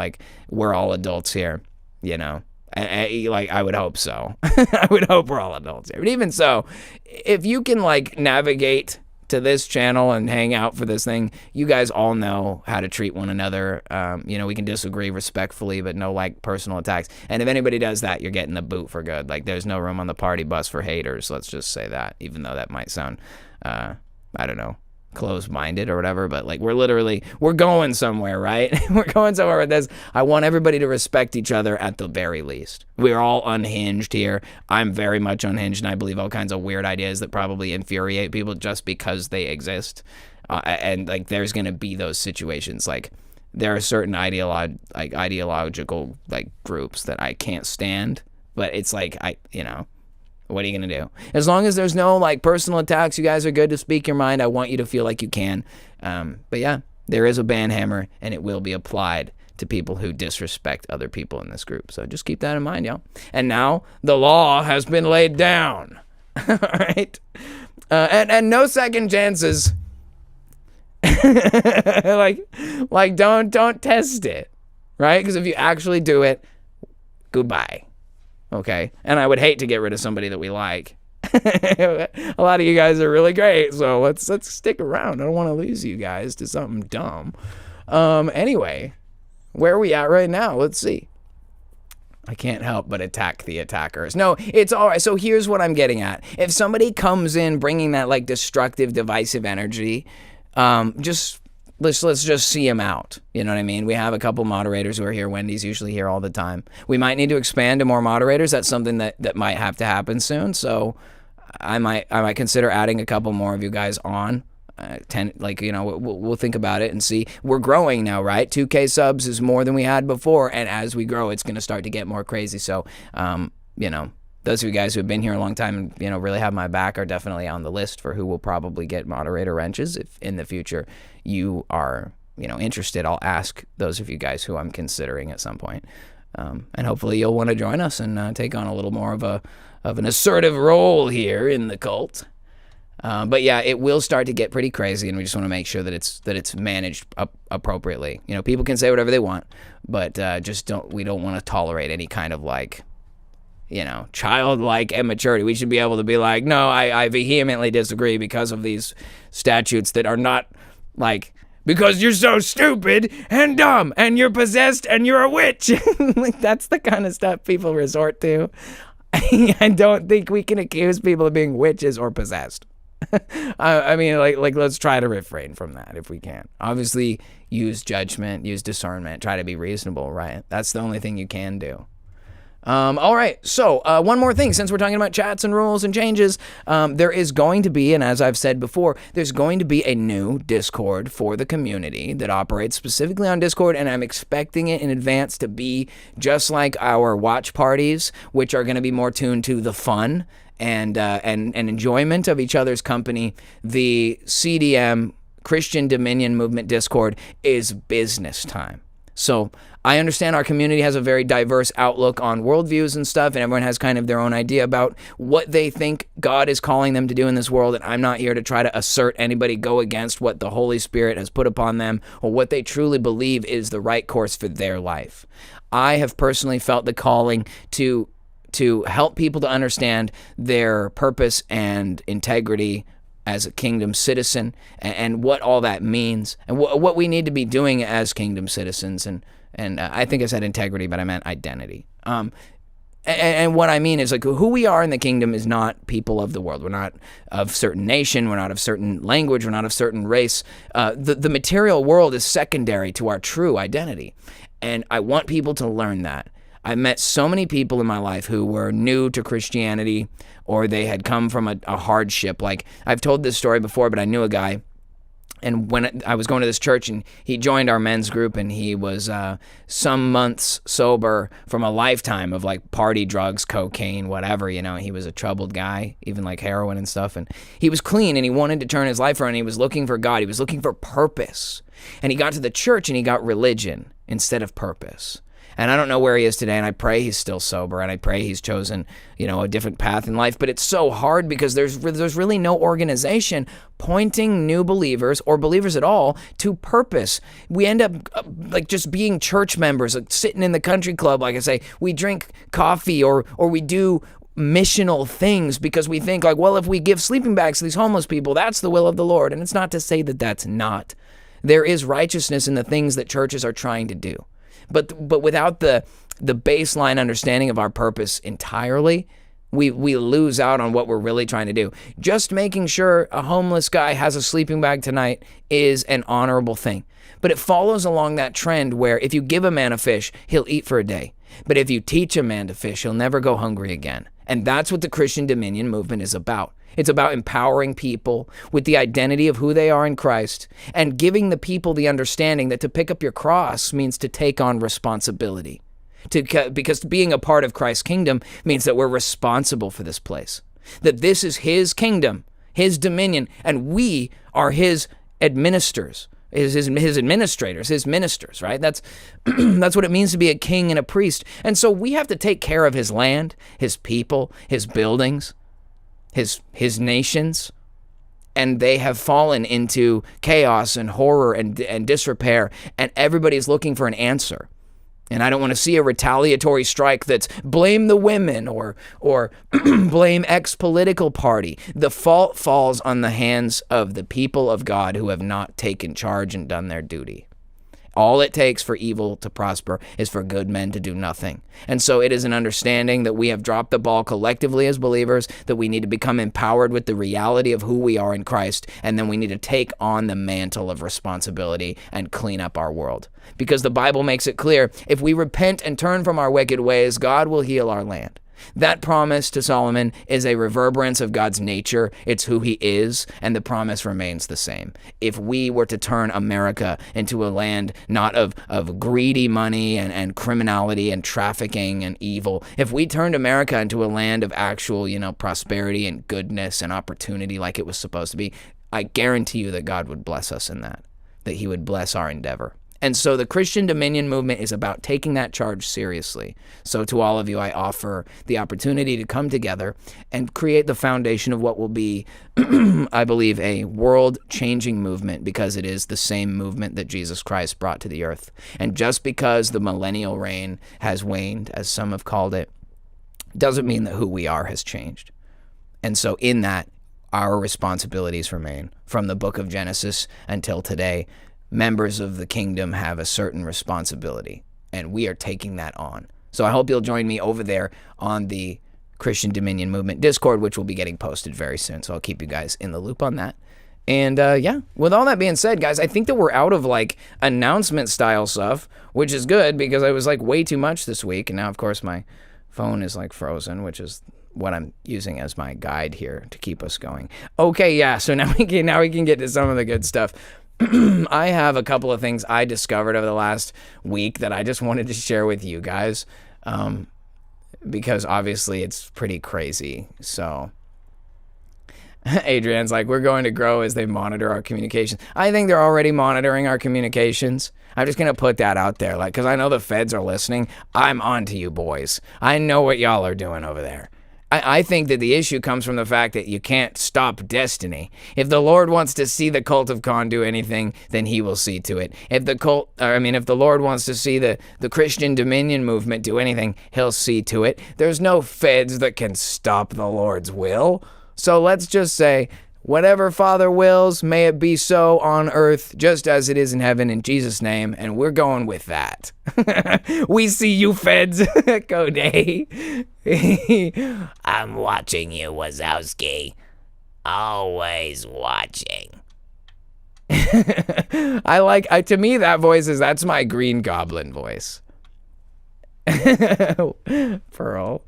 we're all adults here, I would hope so. I would hope we're all adults here. But even so, if you can navigate to this channel and hang out for this thing, you guys all know how to treat one another. We can disagree respectfully, but no personal attacks. And if anybody does that, you're getting the boot for good. There's no room on the party bus for haters. Let's just say that, even though that might sound, I don't know, closed-minded or whatever, but we're going somewhere, right? We're going somewhere with this. I want everybody to respect each other at the very least. We're all unhinged here. I'm very much unhinged, and I believe all kinds of weird ideas that probably infuriate people just because they exist. And there's going to be those situations. There are certain ideological groups that I can't stand, but it's what are you going to do? As long as there's no personal attacks, you guys are good to speak your mind. I want you to feel like you can. But yeah, there is a ban hammer and it will be applied to people who disrespect other people in this group. So just keep that in mind, y'all. And now the law has been laid down. All right. And no second chances. Don't test it. Right? Because if you actually do it, goodbye. Okay, and I would hate to get rid of somebody that we like. A lot of you guys are really great, so let's stick around. I don't want to lose you guys to something dumb. Anyway, where are we at right now? Let's see. I can't help but attack the attackers. No, it's all right. So here's what I'm getting at. If somebody comes in bringing that destructive, divisive energy, let's just see them out. You know what I mean? We have a couple moderators who are here. Wendy's usually here all the time. We might need to expand to more moderators. That's something that might have to happen soon. So I might consider adding a couple more of you guys on. We'll think about it and see. We're growing now, right? 2K subs is more than we had before, and as we grow, it's going to start to get more crazy. So, those of you guys who have been here a long time and really have my back are definitely on the list for who will probably get moderator wrenches if in the future you are interested. I'll ask those of you guys who I'm considering at some point, and hopefully you'll want to join us and take on a little more of an assertive role here in the cult. But yeah, it will start to get pretty crazy, and we just want to make sure that it's managed appropriately. People can say whatever they want, but we don't want to tolerate any kind of childlike immaturity. We should be able to be no, I vehemently disagree because of these statutes that are not because you're so stupid and dumb and you're possessed and you're a witch. That's the kind of stuff people resort to. I don't think we can accuse people of being witches or possessed. I mean, let's try to refrain from that if we can. Obviously, use judgment, use discernment, try to be reasonable, right? That's the only thing you can do. All right, so one more thing, since we're talking about chats and rules and changes, there is going to be, and as I've said before, there's going to be a new Discord for the community that operates specifically on Discord, and I'm expecting it in advance to be just like our watch parties, which are going to be more tuned to the fun and enjoyment of each other's company. The CDM Christian Dominion Movement Discord is business time. So I understand our community has a very diverse outlook on worldviews and stuff, and everyone has kind of their own idea about what they think God is calling them to do in this world, and I'm not here to try to assert anybody go against what the Holy Spirit has put upon them or what they truly believe is the right course for their life. I have personally felt the calling to help people to understand their purpose and integrity as a kingdom citizen, and what all that means, and what we need to be doing as kingdom citizens. And I think I said integrity, but I meant identity. And what I mean is, like, who we are in the kingdom is not people of the world. We're not of certain nation. We're not of certain language. We're not of certain race. The material world is secondary to our true identity. And I want people to learn that. I met so many people in my life who were new to Christianity, or they had come from a hardship. Like, I've told this story before, but I knew a guy, and when I was going to this church, and he joined our men's group, and he was some months sober from a lifetime of like party, drugs, cocaine, whatever, you know. He was a troubled guy, even like heroin and stuff, and he was clean, and he wanted to turn his life around. He was looking for God. He was looking for purpose, and he got to the church, and he got religion instead of purpose. And I don't know where he is today, and I pray he's still sober, and I pray he's chosen, you know, a different path in life. But it's so hard because there's really no organization pointing new believers, or believers at all, to purpose. We end up like just being church members, like sitting in the country club, like I say. We drink coffee, or we do missional things because we think like, well, if we give sleeping bags to these homeless people, that's the will of the Lord. And it's not to say that that's not. There is righteousness in the things that churches are trying to do. But without the baseline understanding of our purpose entirely, we lose out on what we're really trying to do. Just making sure a homeless guy has a sleeping bag tonight is an honorable thing. But it follows along that trend where if you give a man a fish, he'll eat for a day. But if you teach a man to fish, he'll never go hungry again. And that's what the Christian Dominion movement is about. It's about empowering people with the identity of who they are in Christ, and giving the people the understanding that to pick up your cross means to take on responsibility. Because being a part of Christ's kingdom means that we're responsible for this place. That this is his kingdom, his dominion, and we are his administrators, his administrators, his ministers, right? That's what it means to be a king and a priest. And so we have to take care of his land, his people, his buildings, his nations, and they have fallen into chaos and horror and disrepair, and everybody's looking for an answer. And I don't want to see a retaliatory strike that's blame the women or blame X political party. The fault falls on the hands of the people of God who have not taken charge and done their duty. All it takes for evil to prosper is for good men to do nothing. And so it is an understanding that we have dropped the ball collectively as believers, that we need to become empowered with the reality of who we are in Christ, and then we need to take on the mantle of responsibility and clean up our world. Because the Bible makes it clear, if we repent and turn from our wicked ways, God will heal our land. That promise to Solomon is a reverberance of God's nature. It's who he is, and the promise remains the same. If we were to turn America into a land not of greedy money and criminality and trafficking and evil, if we turned America into a land of actual, prosperity and goodness and opportunity like it was supposed to be, I guarantee you that God would bless us in that he would bless our endeavor. And so the Christian Dominion movement is about taking that charge seriously. So to all of you, I offer the opportunity to come together and create the foundation of what will be, I believe, a world-changing movement, because it is the same movement that Jesus Christ brought to the earth. And just because the millennial reign has waned, as some have called it, doesn't mean that who we are has changed. And so in that, our responsibilities remain. From the book of Genesis until today, members of the kingdom have a certain responsibility, and we are taking that on. So I hope you'll join me over there on the Christian Dominion Movement Discord, which will be getting posted very soon. So I'll keep you guys in the loop on that. And with all that being said, guys, I think that we're out of announcement style stuff, which is good because I was way too much this week. And now, of course, my phone is frozen, which is what I'm using as my guide here to keep us going. Okay, yeah. So now we can get to some of the good stuff. I have a couple of things I discovered over the last week that I just wanted to share with you guys, because obviously it's pretty crazy. So Adrian's like, we're going to grow as they monitor our communications. I think they're already monitoring our communications. I'm just going to put that out there, like, because I know the feds are listening. I'm on to you boys. I know what y'all are doing over there. I think that the issue comes from the fact that you can't stop destiny. If the Lord wants to see the cult of Khan do anything, then he will see to it. If the Lord wants to see the Christian Dominion movement do anything, he'll see to it. There's no feds that can stop the Lord's will. So let's just say, whatever Father wills, may it be so on earth, just as it is in heaven, in Jesus' name, and we're going with that. We see you, feds. Code. I'm watching you, Wazowski. Always watching. To me, that's my Green Goblin voice. Pearl.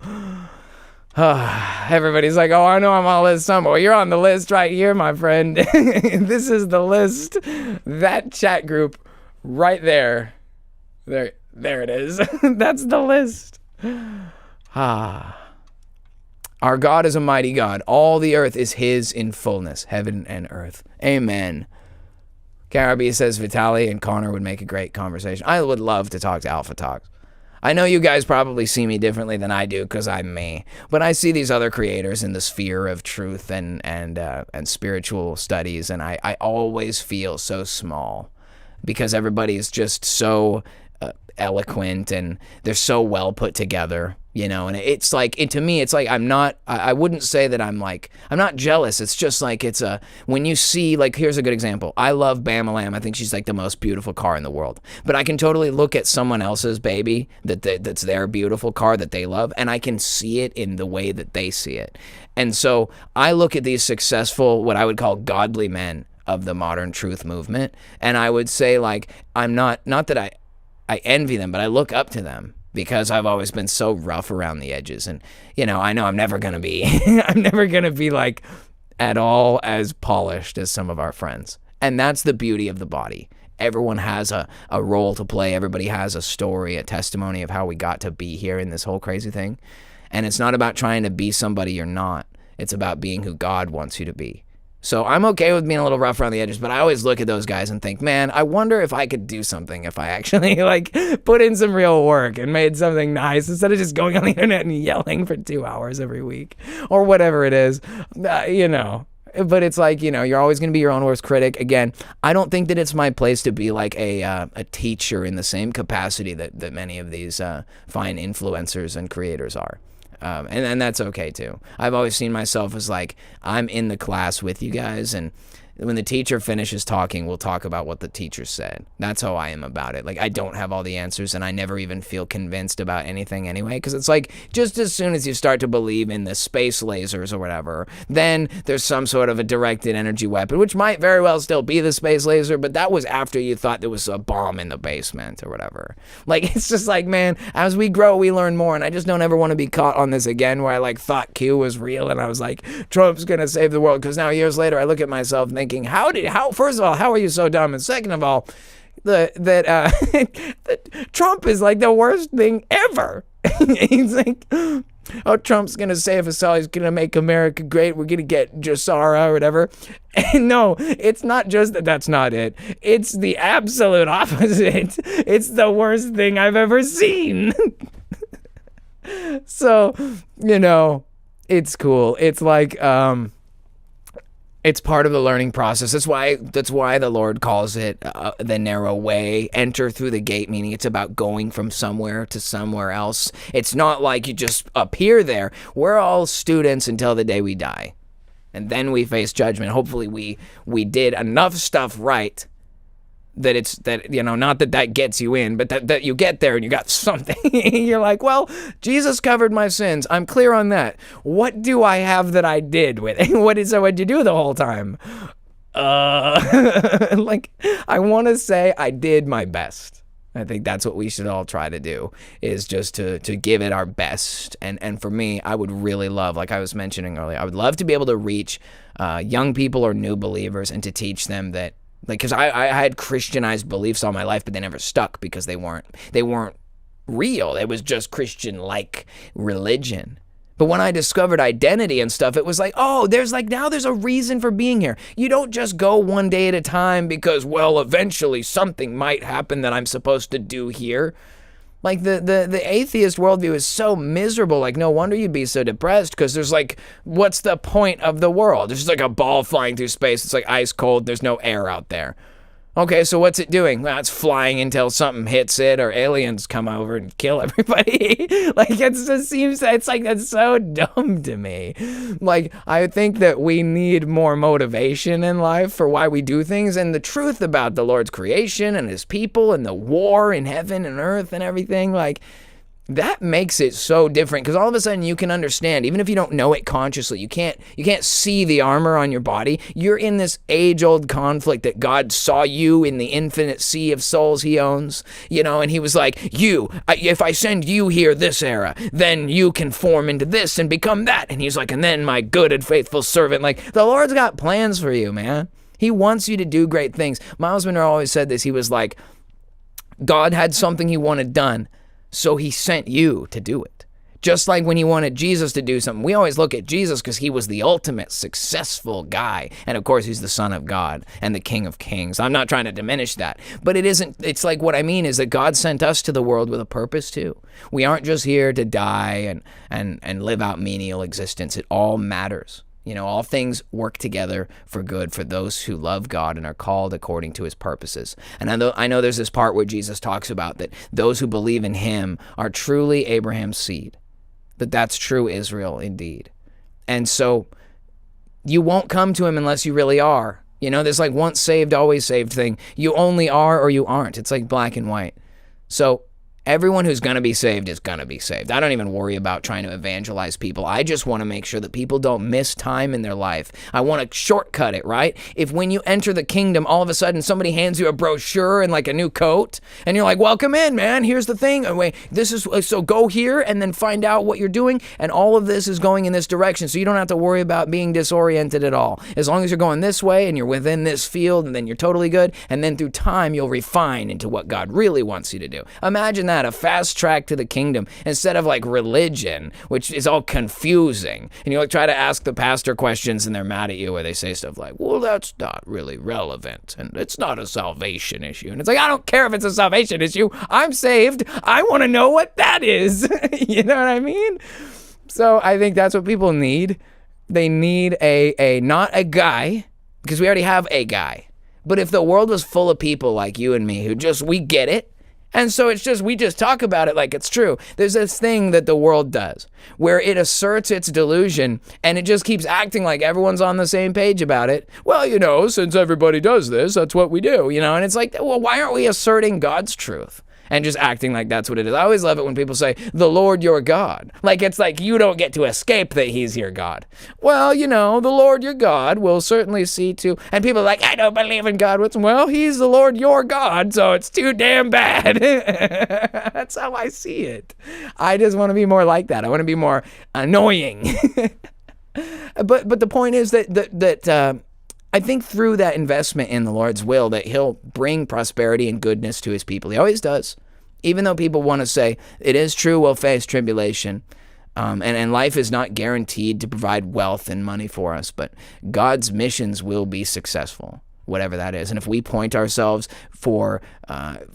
Everybody's like, oh, I know I'm on the list somewhere. Well, you're on the list right here, my friend. This is the list. That chat group right there. There it is. That's the list. Our God is a mighty God. All the earth is his in fullness, heaven and earth. Amen. Carabi says Vitaly and Connor would make a great conversation. I would love to talk to Alpha Talks. I know you guys probably see me differently than I do because I'm me, but I see these other creators in the sphere of truth and spiritual studies, and I always feel so small because everybody's just so eloquent and they're so well put together, you know, and it's like, to me, it's like I wouldn't say that I'm not jealous. It's just like, when you see, like, here's a good example. I love Bam-A-Lam. I think she's like the most beautiful car in the world, but I can totally look at someone else's baby that's their beautiful car that they love, and I can see it in the way that they see it. And so I look at these successful, what I would call godly men of the modern truth movement, and I would say, like, I'm not that I envy them, but I look up to them because I've always been so rough around the edges. And, you know I'm never going to be, I'm never going to be like at all as polished as some of our friends. And that's the beauty of the body. Everyone has a role to play. Everybody has a story, a testimony of how we got to be here in this whole crazy thing. And it's not about trying to be somebody you're not. It's about being who God wants you to be. So I'm okay with being a little rough around the edges, but I always look at those guys and think, man, I wonder if I could do something if I actually like put in some real work and made something nice instead of just going on the internet and yelling for 2 hours every week or whatever it is, you know. But it's like, you know, you're always going to be your own worst critic. Again, I don't think that it's my place to be like a teacher in the same capacity that many of these fine influencers and creators are. And that's okay too. I've always seen myself as like, I'm in the class with you guys, and when the teacher finishes talking, we'll talk about what the teacher said. That's how I am about it. Like, I don't have all the answers, and I never even feel convinced about anything anyway, because it's like, just as soon as you start to believe in the space lasers or whatever, then there's some sort of a directed energy weapon, which might very well still be the space laser, but that was after you thought there was a bomb in the basement or whatever. Like, it's just like, man, as we grow, we learn more, and I just don't ever want to be caught on this again where I like thought Q was real, and I was like, Trump's gonna save the world, because now years later I look at myself thinking, first of all, how are you so dumb? And second of all, that Trump is like the worst thing ever. He's like, oh, Trump's going to save us all. He's going to make America great. We're going to get Jasara or whatever. And no, it's not just that's not it. It's the absolute opposite. It's the worst thing I've ever seen. So, you know, it's cool. It's like, it's part of the learning process. That's why the Lord calls it the narrow way. Enter through the gate, meaning it's about going from somewhere to somewhere else. It's not like you just appear there. We're all students until the day we die. And then we face judgment. Hopefully we did enough stuff right that you know, not that gets you in, but that you get there and you got something. You're like, well, Jesus covered my sins. I'm clear on that. What do I have that I did with it? What'd you do the whole time? Like, I want to say I did my best. I think that's what we should all try to do, is just to give it our best. And for me, I would really love, like I was mentioning earlier, I would love to be able to reach young people or new believers and to teach them that, like, because I had Christianized beliefs all my life, but they never stuck because they weren't real. It was just Christian-like religion. But when I discovered identity and stuff, it was like, oh, now there's a reason for being here. You don't just go one day at a time because, well, eventually something might happen that I'm supposed to do here. Like the atheist worldview is so miserable. Like, no wonder you'd be so depressed, because there's like, what's the point of the world? There's just like a ball flying through space. It's like ice cold. There's no air out there. Okay, so what's it doing? Well, it's flying until something hits it or aliens come over and kill everybody. Like, it's so dumb to me. Like, I think that we need more motivation in life for why we do things, and the truth about the Lord's creation and his people and the war in heaven and earth and everything, like, that makes it so different, because all of a sudden you can understand, even if you don't know it consciously, you can't see the armor on your body. You're in this age-old conflict that God saw you in the infinite sea of souls he owns, and he was like, if I send you here this era, then you can form into this and become that. And he's like, and then my good and faithful servant. Like, the Lord's got plans for you, man. He wants you to do great things. Miles Monroe always said this. He was like, God had something he wanted done, so he sent you to do it. Just like when he wanted Jesus to do something. We always look at Jesus because he was the ultimate successful guy. And of course, he's the Son of God and the King of Kings. I'm not trying to diminish that. But it's like, what I mean is that God sent us to the world with a purpose too. We aren't just here to die and live out menial existence. It all matters. All things work together for good for those who love God and are called according to his purposes. And I know there's this part where Jesus talks about that those who believe in him are truly Abraham's seed. That's true Israel indeed. And so you won't come to him unless you really are. There's like once saved, always saved thing. You only are or you aren't. It's like black and white. So everyone who's going to be saved is going to be saved. I don't even worry about trying to evangelize people. I just want to make sure that people don't miss time in their life. I want to shortcut it, right? If when you enter the kingdom, all of a sudden somebody hands you a brochure and like a new coat, and you're like, welcome in, man. Here's the thing. Wait, so go here and then find out what you're doing. And all of this is going in this direction. So you don't have to worry about being disoriented at all. As long as you're going this way and you're within this field, and then you're totally good. And then through time, you'll refine into what God really wants you to do. Imagine that. A fast track to the kingdom instead of like religion, which is all confusing. And you like try to ask the pastor questions and they're mad at you, where they say stuff like, well, that's not really relevant and it's not a salvation issue. And it's like, I don't care if it's a salvation issue. I'm saved. I want to know what that is. You know what I mean? So I think that's what people need. They need a not a guy, because we already have a guy. But if the world was full of people like you and me who we get it, and so we just talk about it like it's true. There's this thing that the world does where it asserts its delusion and it just keeps acting like everyone's on the same page about it. Well, since everybody does this, that's what we do, and it's like, well, why aren't we asserting God's truth and just acting like that's what it is? I always love it when people say, the Lord your God. Like, it's like you don't get to escape that he's your God. Well, the Lord your God will certainly see to, and people are like, I don't believe in God. Well, he's the Lord your God, so it's too damn bad. That's how I see it. I just want to be more like that. I want to be more annoying. But the point is that I think through that investment in the Lord's will that he'll bring prosperity and goodness to his people. He always does. Even though people want to say, it is true, we'll face tribulation. And life is not guaranteed to provide wealth and money for us, but God's missions will be successful, whatever that is. And if we point ourselves for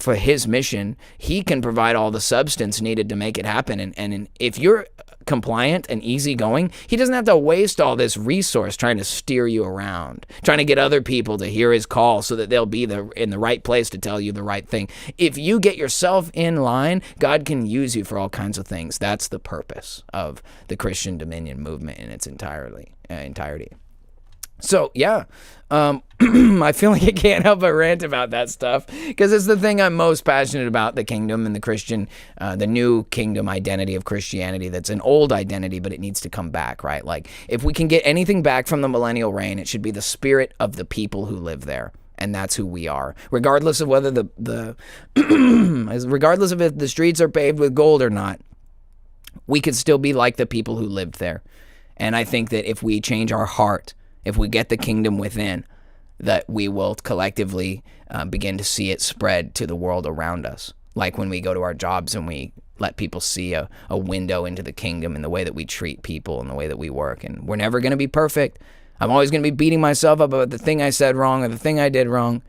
his mission, he can provide all the substance needed to make it happen. And if you're compliant and easygoing, he doesn't have to waste all this resource trying to steer you around, trying to get other people to hear his call so that they'll be in the right place to tell you the right thing. If you get yourself in line, God can use you for all kinds of things. That's the purpose of the Christian Dominion movement in its entirety. So, yeah, I feel like I can't help but rant about that stuff because it's the thing I'm most passionate about, the kingdom and the Christian, the new kingdom identity of Christianity. That's an old identity, but it needs to come back, right? Like, if we can get anything back from the millennial reign, it should be the spirit of the people who live there. And that's who we are, regardless of whether regardless of if the streets are paved with gold or not, we could still be like the people who lived there. And I think that if we change our heart, if we get the kingdom within, that we will collectively begin to see it spread to the world around us. Like when we go to our jobs and we let people see a window into the kingdom in the way that we treat people and the way that we work. And we're never going to be perfect. I'm always going to be beating myself up about the thing I said wrong or the thing I did wrong.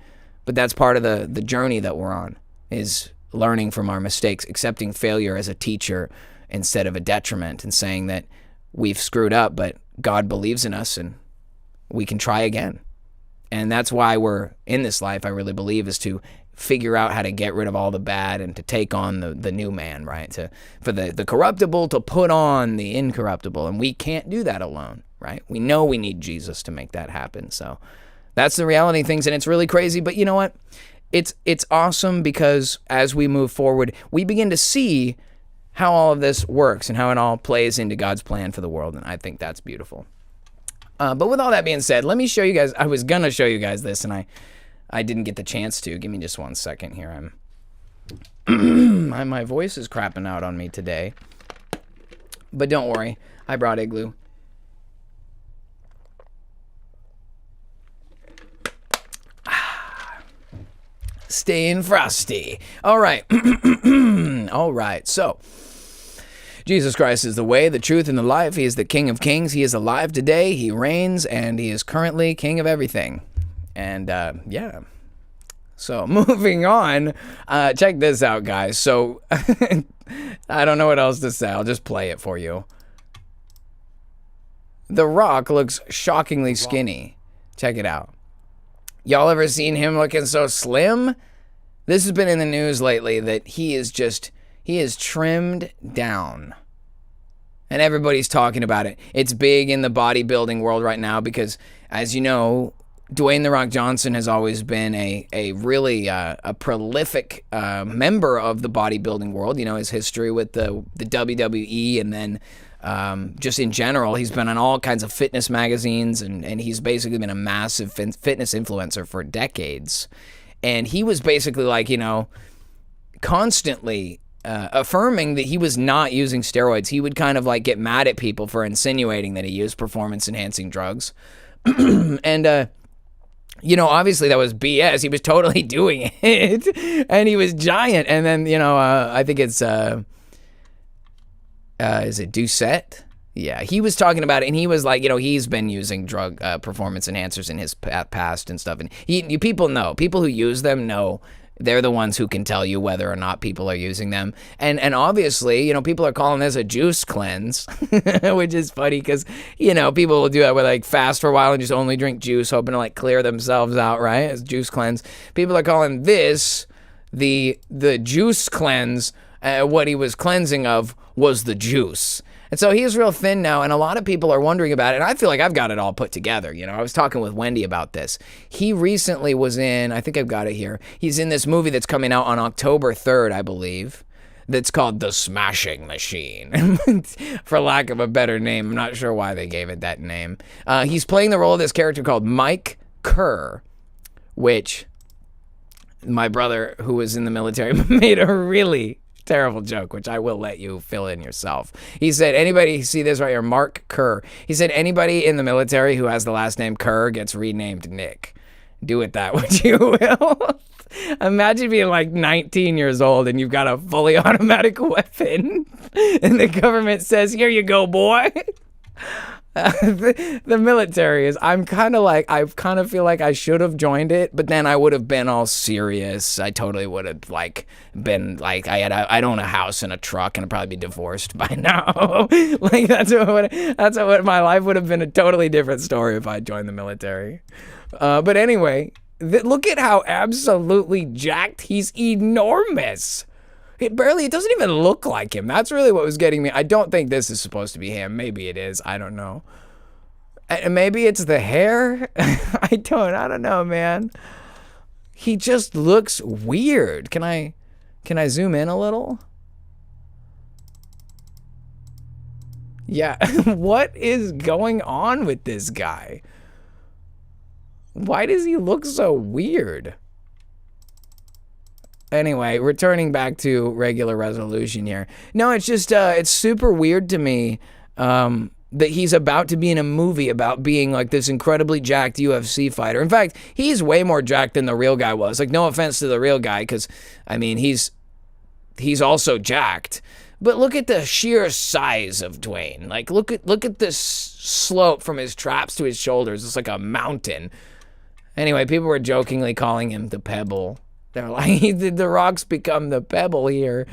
But that's part of the journey that we're on, is learning from our mistakes, accepting failure as a teacher instead of a detriment, and saying that we've screwed up, but God believes in us and we can try again. And that's why we're in this life, I really believe, is to figure out how to get rid of all the bad and to take on the new man, right? For the corruptible to put on the incorruptible. And we can't do that alone, right? We know we need Jesus to make that happen. So that's the reality of things, and it's really crazy. But you know what? It's awesome, because as we move forward, we begin to see how all of this works and how it all plays into God's plan for the world, and I think that's beautiful. But with all that being said, let me show you guys. I was going to show you guys this, and I didn't get the chance to. Give me just 1 second here. My voice is crapping out on me today. But don't worry. I brought Igloo. Staying frosty. All right. All right. So, Jesus Christ is the way, the truth, and the life. He is the King of Kings. He is alive today. He reigns, and he is currently King of everything. And, yeah. So, moving on. Check this out, guys. So, I don't know what else to say. I'll just play it for you. The Rock looks shockingly skinny. Check it out. Y'all ever seen him looking so slim? This has been in the news lately that he is trimmed down. And everybody's talking about it. It's big in the bodybuilding world right now because, as you know, Dwayne "The Rock" Johnson has always been a really a prolific member of the bodybuilding world. You know, his history with the WWE, and then just in general, he's been on all kinds of fitness magazines, and he's basically been a massive fitness influencer for decades. And he was basically like, you know, constantly affirming that he was not using steroids. He would kind of like get mad at people for insinuating that he used performance-enhancing drugs. And, you know, obviously that was BS. He was totally doing it. And he was giant. And then, you know, I think it's... is it Doucette? Yeah, he was talking about it, and he was like, you know, he's been using drug performance enhancers in his past and stuff, and people know. People who use them know. They're the ones who can tell you whether or not people are using them. And obviously, you know, people are calling this a juice cleanse, which is funny because, you know, people will do that with like fast for a while and just only drink juice, hoping to like clear themselves out, right? As juice cleanse. People are calling this the juice cleanse. What he was cleansing of was the juice. And so he's real thin now, and a lot of people are wondering about it, and I feel like I've got it all put together. You know, I was talking with Wendy about this. He recently was in, I think I've got it here, he's in this movie that's coming out on October 3rd, I believe, that's called The Smashing Machine, for lack of a better name. I'm not sure why they gave it that name. He's playing the role of this character called Mike Kerr, which my brother, who was in the military, made a really terrible joke, which I will let you fill in yourself. He said, anybody, see this right here, Mark Kerr. He said, anybody in the military who has the last name Kerr gets renamed Nick. Do with that what you will. Imagine being like 19 years old and you've got a fully automatic weapon and the government says, here you go, boy. The military is, I kind of feel like I should have joined it, but then I would have been all serious. I totally would have like been like, I'd own a house and a truck and I'd probably be divorced by now. Like that's what my life would have been, a totally different story if I joined the military. But anyway, look at how absolutely jacked. He's enormous. It doesn't even look like him. That's really what was getting me. I don't think this is supposed to be him. Maybe it is. I don't know. Maybe it's the hair. I don't know, man. He just looks weird. Can I zoom in a little? Yeah. What is going on with this guy? Why does he look so weird? Anyway, returning back to regular resolution here. No, it's just, it's super weird to me that he's about to be in a movie about being like this incredibly jacked UFC fighter. In fact, he's way more jacked than the real guy was. Like, no offense to the real guy, because, I mean, he's he's also jacked. But look at the sheer size of Dwayne. Like, look at this slope from his traps to his shoulders. It's like a mountain. Anyway, people were jokingly calling him the Pebble. They're like, did the rocks become the Pebble here?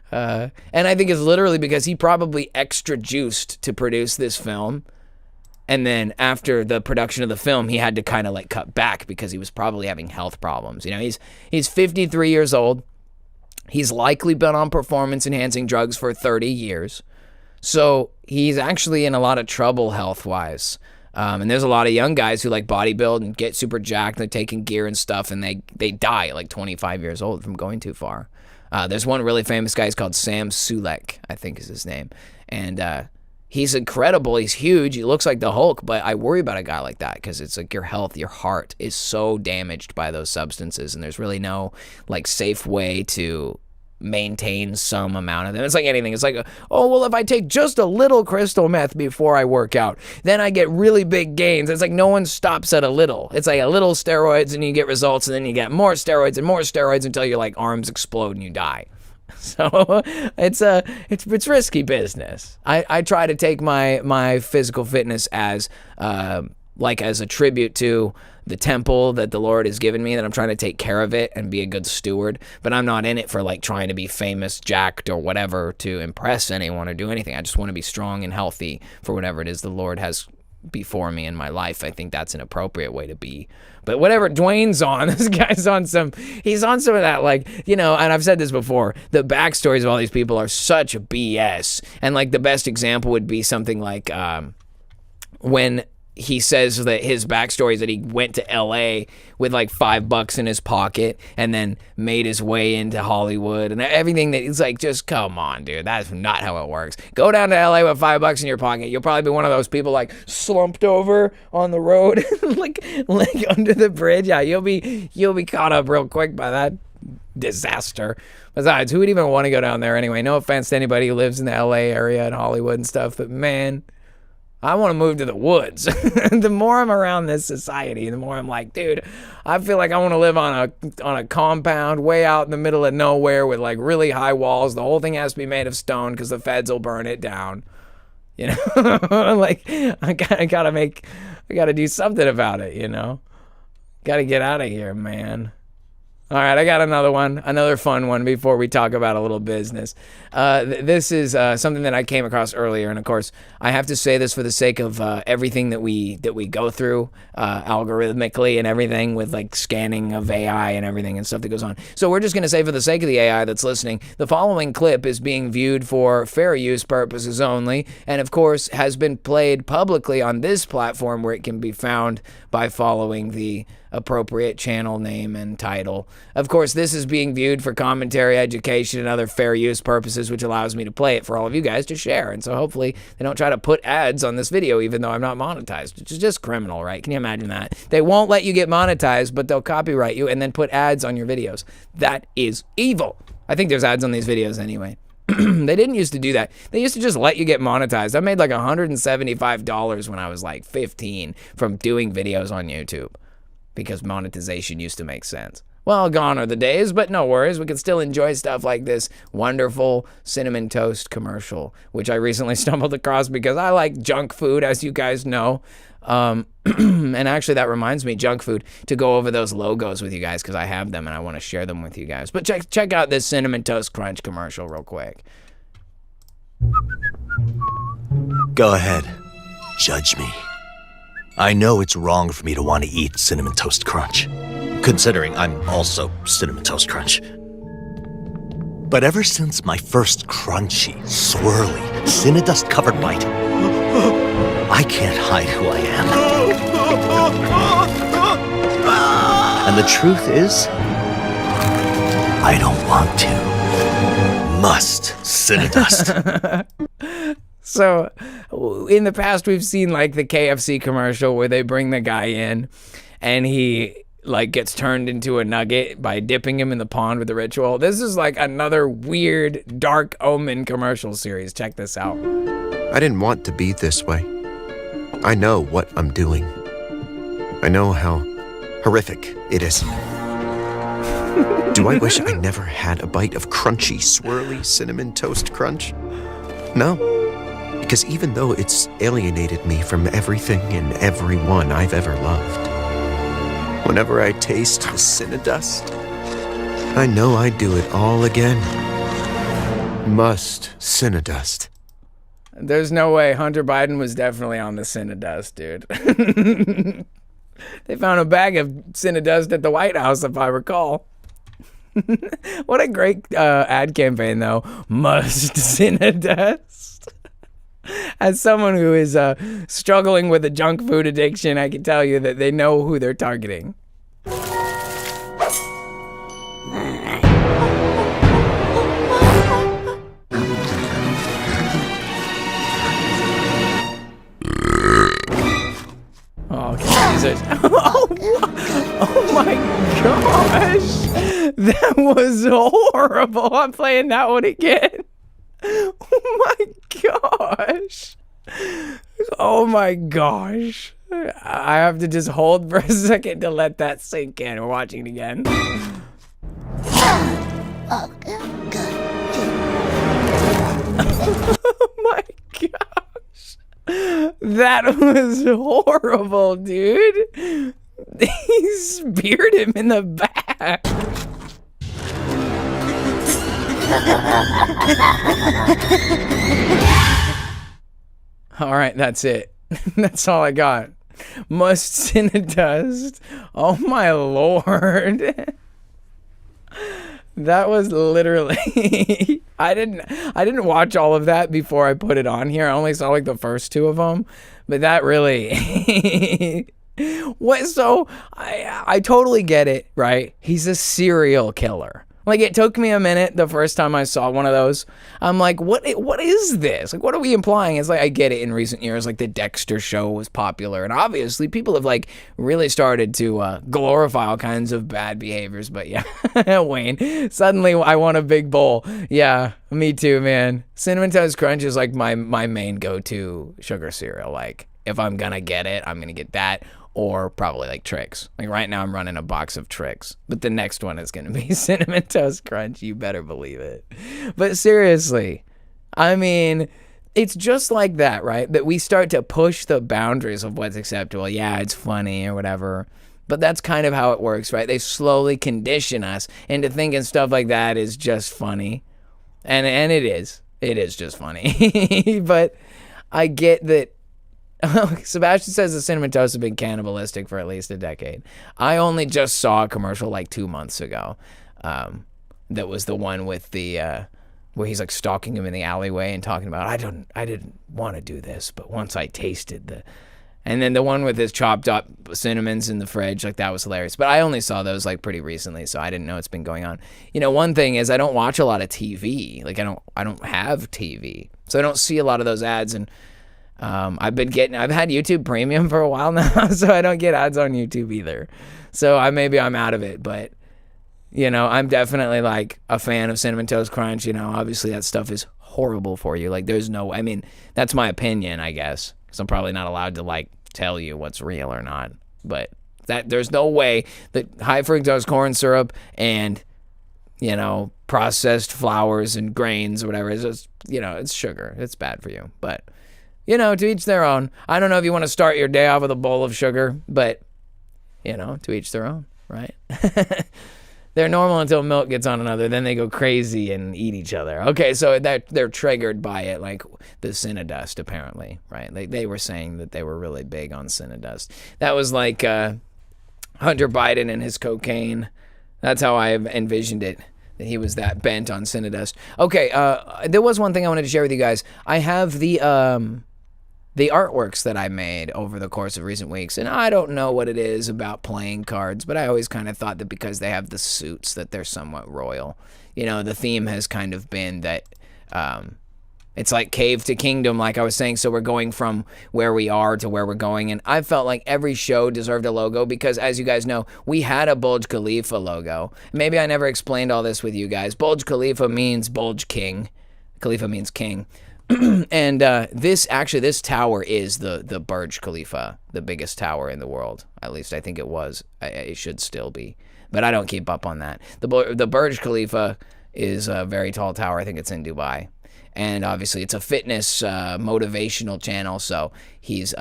And I think it's literally because he probably extra juiced to produce this film. And then after the production of the film, he had to kind of like cut back because he was probably having health problems. You know, he's 53 years old. He's likely been on performance-enhancing drugs for 30 years. So he's actually in a lot of trouble health-wise. And there's a lot of young guys who like bodybuild and get super jacked. They're taking gear and stuff, and they die at like 25 years old from going too far. There's one really famous guy. He's called Sam Sulek, I think is his name. And he's incredible. He's huge. He looks like the Hulk, but I worry about a guy like that because it's like your health, your heart is so damaged by those substances, and there's really no like safe way to maintain some amount of them. It's like anything. It's like, oh, well, if I take just a little crystal meth before I work out, then I get really big gains. It's like no one stops at a little. It's like a little steroids and you get results, and then you get more steroids until your like arms explode and you die. So it's risky business. I try to take my physical fitness as as a tribute to the temple that the Lord has given me, that I'm trying to take care of it and be a good steward. But I'm not in it for like trying to be famous, jacked, or whatever to impress anyone or do anything. I just want to be strong and healthy for whatever it is the Lord has before me in my life. I think that's an appropriate way to be. But whatever Dwayne's on, this guy's on he's on some of that, like, you know, and I've said this before, the backstories of all these people are such BS. And like the best example would be something like when he says that his backstory is that he went to LA with like $5 in his pocket and then made his way into Hollywood and everything. That it's like, just come on, dude. That's not how it works. Go down to LA with $5 in your pocket. You'll probably be one of those people like slumped over on the road, like under the bridge. Yeah, you'll be caught up real quick by that disaster. Besides, who would even want to go down there anyway? No offense to anybody who lives in the LA area and Hollywood and stuff, but man, I want to move to the woods. The more I'm around this society, the more I'm like, dude, I feel like I want to live on a compound way out in the middle of nowhere with like really high walls. The whole thing has to be made of stone because the feds will burn it down. You know, like I gotta do something about it. You know, gotta get out of here, man. All right, I got another fun one before we talk about a little business. This is something that I came across earlier, and of course, I have to say this for the sake of everything that we go through algorithmically and everything with like scanning of AI and everything and stuff that goes on. So we're just going to say for the sake of the AI that's listening, the following clip is being viewed for fair use purposes only, and of course has been played publicly on this platform where it can be found by following the appropriate channel name and title. Of course, this is being viewed for commentary, education, and other fair use purposes, which allows me to play it for all of you guys to share. And so hopefully they don't try to put ads on this video, even though I'm not monetized, which is just criminal, right? Can you imagine that? They won't let you get monetized, but they'll copyright you and then put ads on your videos. That is evil. I think there's ads on these videos anyway. They didn't used to do that. They used to just let you get monetized. I made like $175 when I was like 15 from doing videos on YouTube, because monetization used to make sense. Well, gone are the days, but no worries. We can still enjoy stuff like this wonderful cinnamon toast commercial, which I recently stumbled across because I like junk food, as you guys know. And actually, that reminds me, junk food, to go over those logos with you guys because I have them and I want to share them with you guys. But check out this Cinnamon Toast Crunch commercial real quick. Go ahead. Judge me. I know it's wrong for me to want to eat Cinnamon Toast Crunch, considering I'm also Cinnamon Toast Crunch. But ever since my first crunchy, swirly, Cinnadust-covered bite, I can't hide who I am. And the truth is, I don't want to. Must Cinnadust. So, in the past, we've seen like the KFC commercial where they bring the guy in and he like gets turned into a nugget by dipping him in the pond with the ritual. This is like another weird Dark Omen commercial series. Check this out. I didn't want to be this way. I know what I'm doing. I know how horrific it is. Do I wish I never had a bite of crunchy, swirly cinnamon toast crunch? No, because even though it's alienated me from everything and everyone I've ever loved, whenever I taste the Cinnadust, I know I'd do it all again. Must Cinnadust. There's no way. Hunter Biden was definitely on the Cinnadust, dude. They found a bag of Cinnadust at the White House, if I recall. What a great ad campaign, though. Must Cinnadust. As someone who is struggling with a junk food addiction, I can tell you that they know who they're targeting. Oh my gosh, that was horrible. I'm playing that one again. Oh my gosh. Oh my gosh. I have to just hold for a second to let that sink in. We're watching it again. Oh my gosh. That was horrible, dude. He speared him in the back. All right, that's it. That's all I got. Must Cinnadust. Oh my lord. That was literally I didn't watch all of that before I put it on here. I only saw like the first two of them, but that really what? So I totally get it, right? He's a serial killer. Like, it took me a minute the first time I saw one of those. I'm like, what is this? Like, what are we implying? It's like, I get it in recent years, like the Dexter show was popular, and obviously people have like really started to glorify all kinds of bad behaviors. But yeah, Wayne, suddenly I want a big bowl. Yeah, me too, man. Cinnamon Toast Crunch is like my main go-to sugar cereal. Like, if I'm gonna get it, I'm gonna get that. Or probably like Trix. Like right now I'm running a box of Trix. But the next one is going to be Cinnamon Toast Crunch. You better believe it. But seriously, I mean, it's just like that, right? That we start to push the boundaries of what's acceptable. Yeah, it's funny or whatever. But that's kind of how it works, right? They slowly condition us into thinking stuff like that is just funny. And it is. It is just funny. But I get that. Sebastian says the Cinnamon Toast has been cannibalistic for at least a decade. I only just saw a commercial like 2 months ago. That was the one with the where he's like stalking him in the alleyway and talking about I didn't want to do this, but once I tasted the, and then the one with his chopped up cinnamons in the fridge, like that was hilarious. But I only saw those like pretty recently, so I didn't know it's been going on. You know, one thing is I don't watch a lot of TV. Like I don't have TV, so I don't see a lot of those ads. And I've had YouTube Premium for a while now, so I don't get ads on YouTube either. So maybe I'm out of it, but you know, I'm definitely like a fan of Cinnamon Toast Crunch. You know, obviously that stuff is horrible for you. Like I mean, that's my opinion, I guess, because I'm probably not allowed to like tell you what's real or not. But there's no way that high fructose corn syrup and, you know, processed flours and grains or whatever is just, you know, it's sugar. It's bad for you, but. You know, to each their own. I don't know if you want to start your day off with a bowl of sugar, but, you know, to each their own, right? They're normal until milk gets on another. Then they go crazy and eat each other. Okay, so they're triggered by it, like the Cinnadust, apparently, right? They were saying that they were really big on Cinnadust. That was like Hunter Biden and his cocaine. That's how I envisioned it. That he was that bent on Cinnadust. Okay, there was one thing I wanted to share with you guys. I have the artworks that I made over the course of recent weeks, and I don't know what it is about playing cards, but I always kind of thought that because they have the suits that they're somewhat royal. You know, the theme has kind of been that it's like cave to kingdom, like I was saying, so we're going from where we are to where we're going, and I felt like every show deserved a logo because, as you guys know, we had a Burj Khalifa logo. Maybe I never explained all this with you guys. Burj Khalifa means Burj King. Khalifa means king. And this tower is the Burj Khalifa, the biggest tower in the world. At least I think it was. It should still be. but I don't keep up on that. The Burj Khalifa is a very tall tower. I think it's in Dubai. And obviously it's a fitness motivational channel, so he's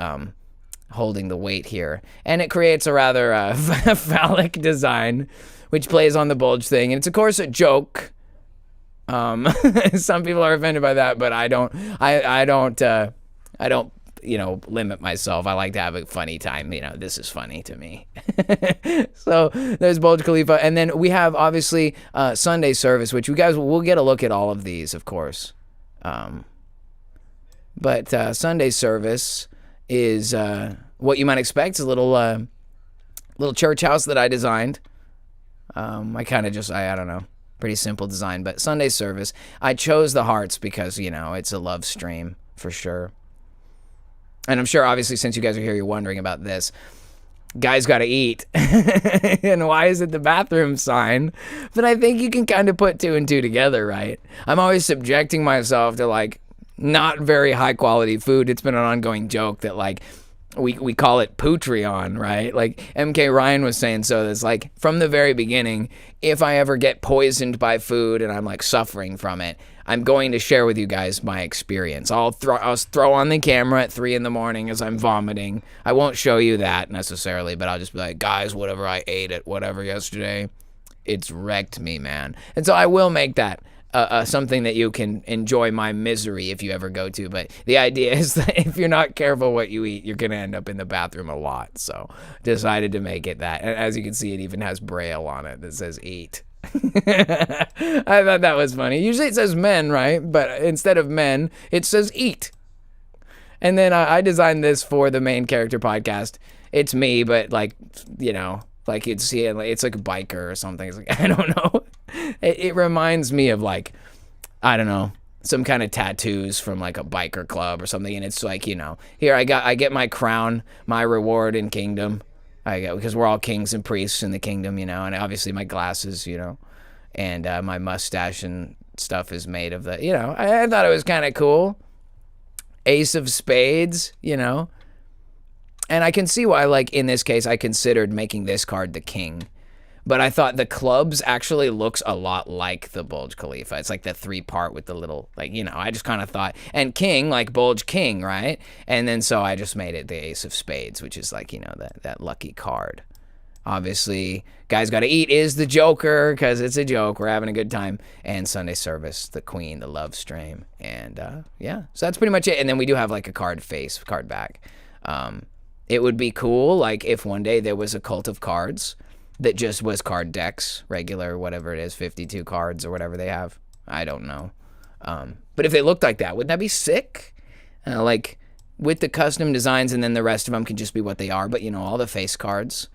holding the weight here. And it creates a rather phallic design, which plays on the bulge thing. And it's, of course, a joke. Some people are offended by that, but I don't, limit myself. I like to have a funny time. This is funny to me. So there's Burj Khalifa. And then we have, obviously, Sunday service, which we'll get a look at all of these, of course. But Sunday service is what you might expect. It's a little church house that I designed. I don't know. Pretty simple design, but Sunday service. I chose the hearts because, it's a love stream for sure. And I'm sure, obviously, since you guys are here, you're wondering about this. Guys gotta eat. And why is it the bathroom sign? But I think you can kind of put two and two together, right? I'm always subjecting myself to, not very high quality food. It's been an ongoing joke that, we call it Patreon, right? Like MK Ryan was saying, so it's from the very beginning, if I ever get poisoned by food and I'm suffering from it, I'm going to share with you guys my experience. I'll throw on the camera at 3 a.m. as I'm vomiting. I won't show you that necessarily, but I'll just be like, guys, whatever I ate at whatever yesterday, it's wrecked me, man. And so I will make that something that you can enjoy my misery if you ever go to. But the idea is that if you're not careful what you eat, you're going to end up in the bathroom a lot. So decided to make it that. And as you can see, it even has Braille on it that says eat. I thought that was funny. Usually it says men, right? But instead of men, it says eat. And then I designed this for the main character podcast. It's me, but you'd see it, it's like a biker or something. It's I don't know. It reminds me of I don't know, some kind of tattoos from a biker club or something. And it's here I get my crown, my reward in kingdom. Because we're all kings and priests in the kingdom, and obviously my glasses, and my mustache and stuff is made of the, I thought it was kind of cool. Ace of spades, and I can see why, in this case, I considered making this card the king. But I thought the clubs actually looks a lot like the Burj Khalifa. It's the 3-part with the little, I just kind of thought, and king, Bulge King, right? And then so I just made it the Ace of Spades, which is that lucky card. Obviously, Guys Gotta Eat is the Joker, because it's a joke. We're having a good time. And Sunday Service, the Queen, the love stream. And yeah, so that's pretty much it. And then we do have a card face, card back. It would be cool, if one day there was a cult of cards that just was card decks, regular, whatever it is, 52 cards or whatever they have. I don't know. But if they looked like that, wouldn't that be sick? With the custom designs, and then the rest of them can just be what they are. But, all the face cards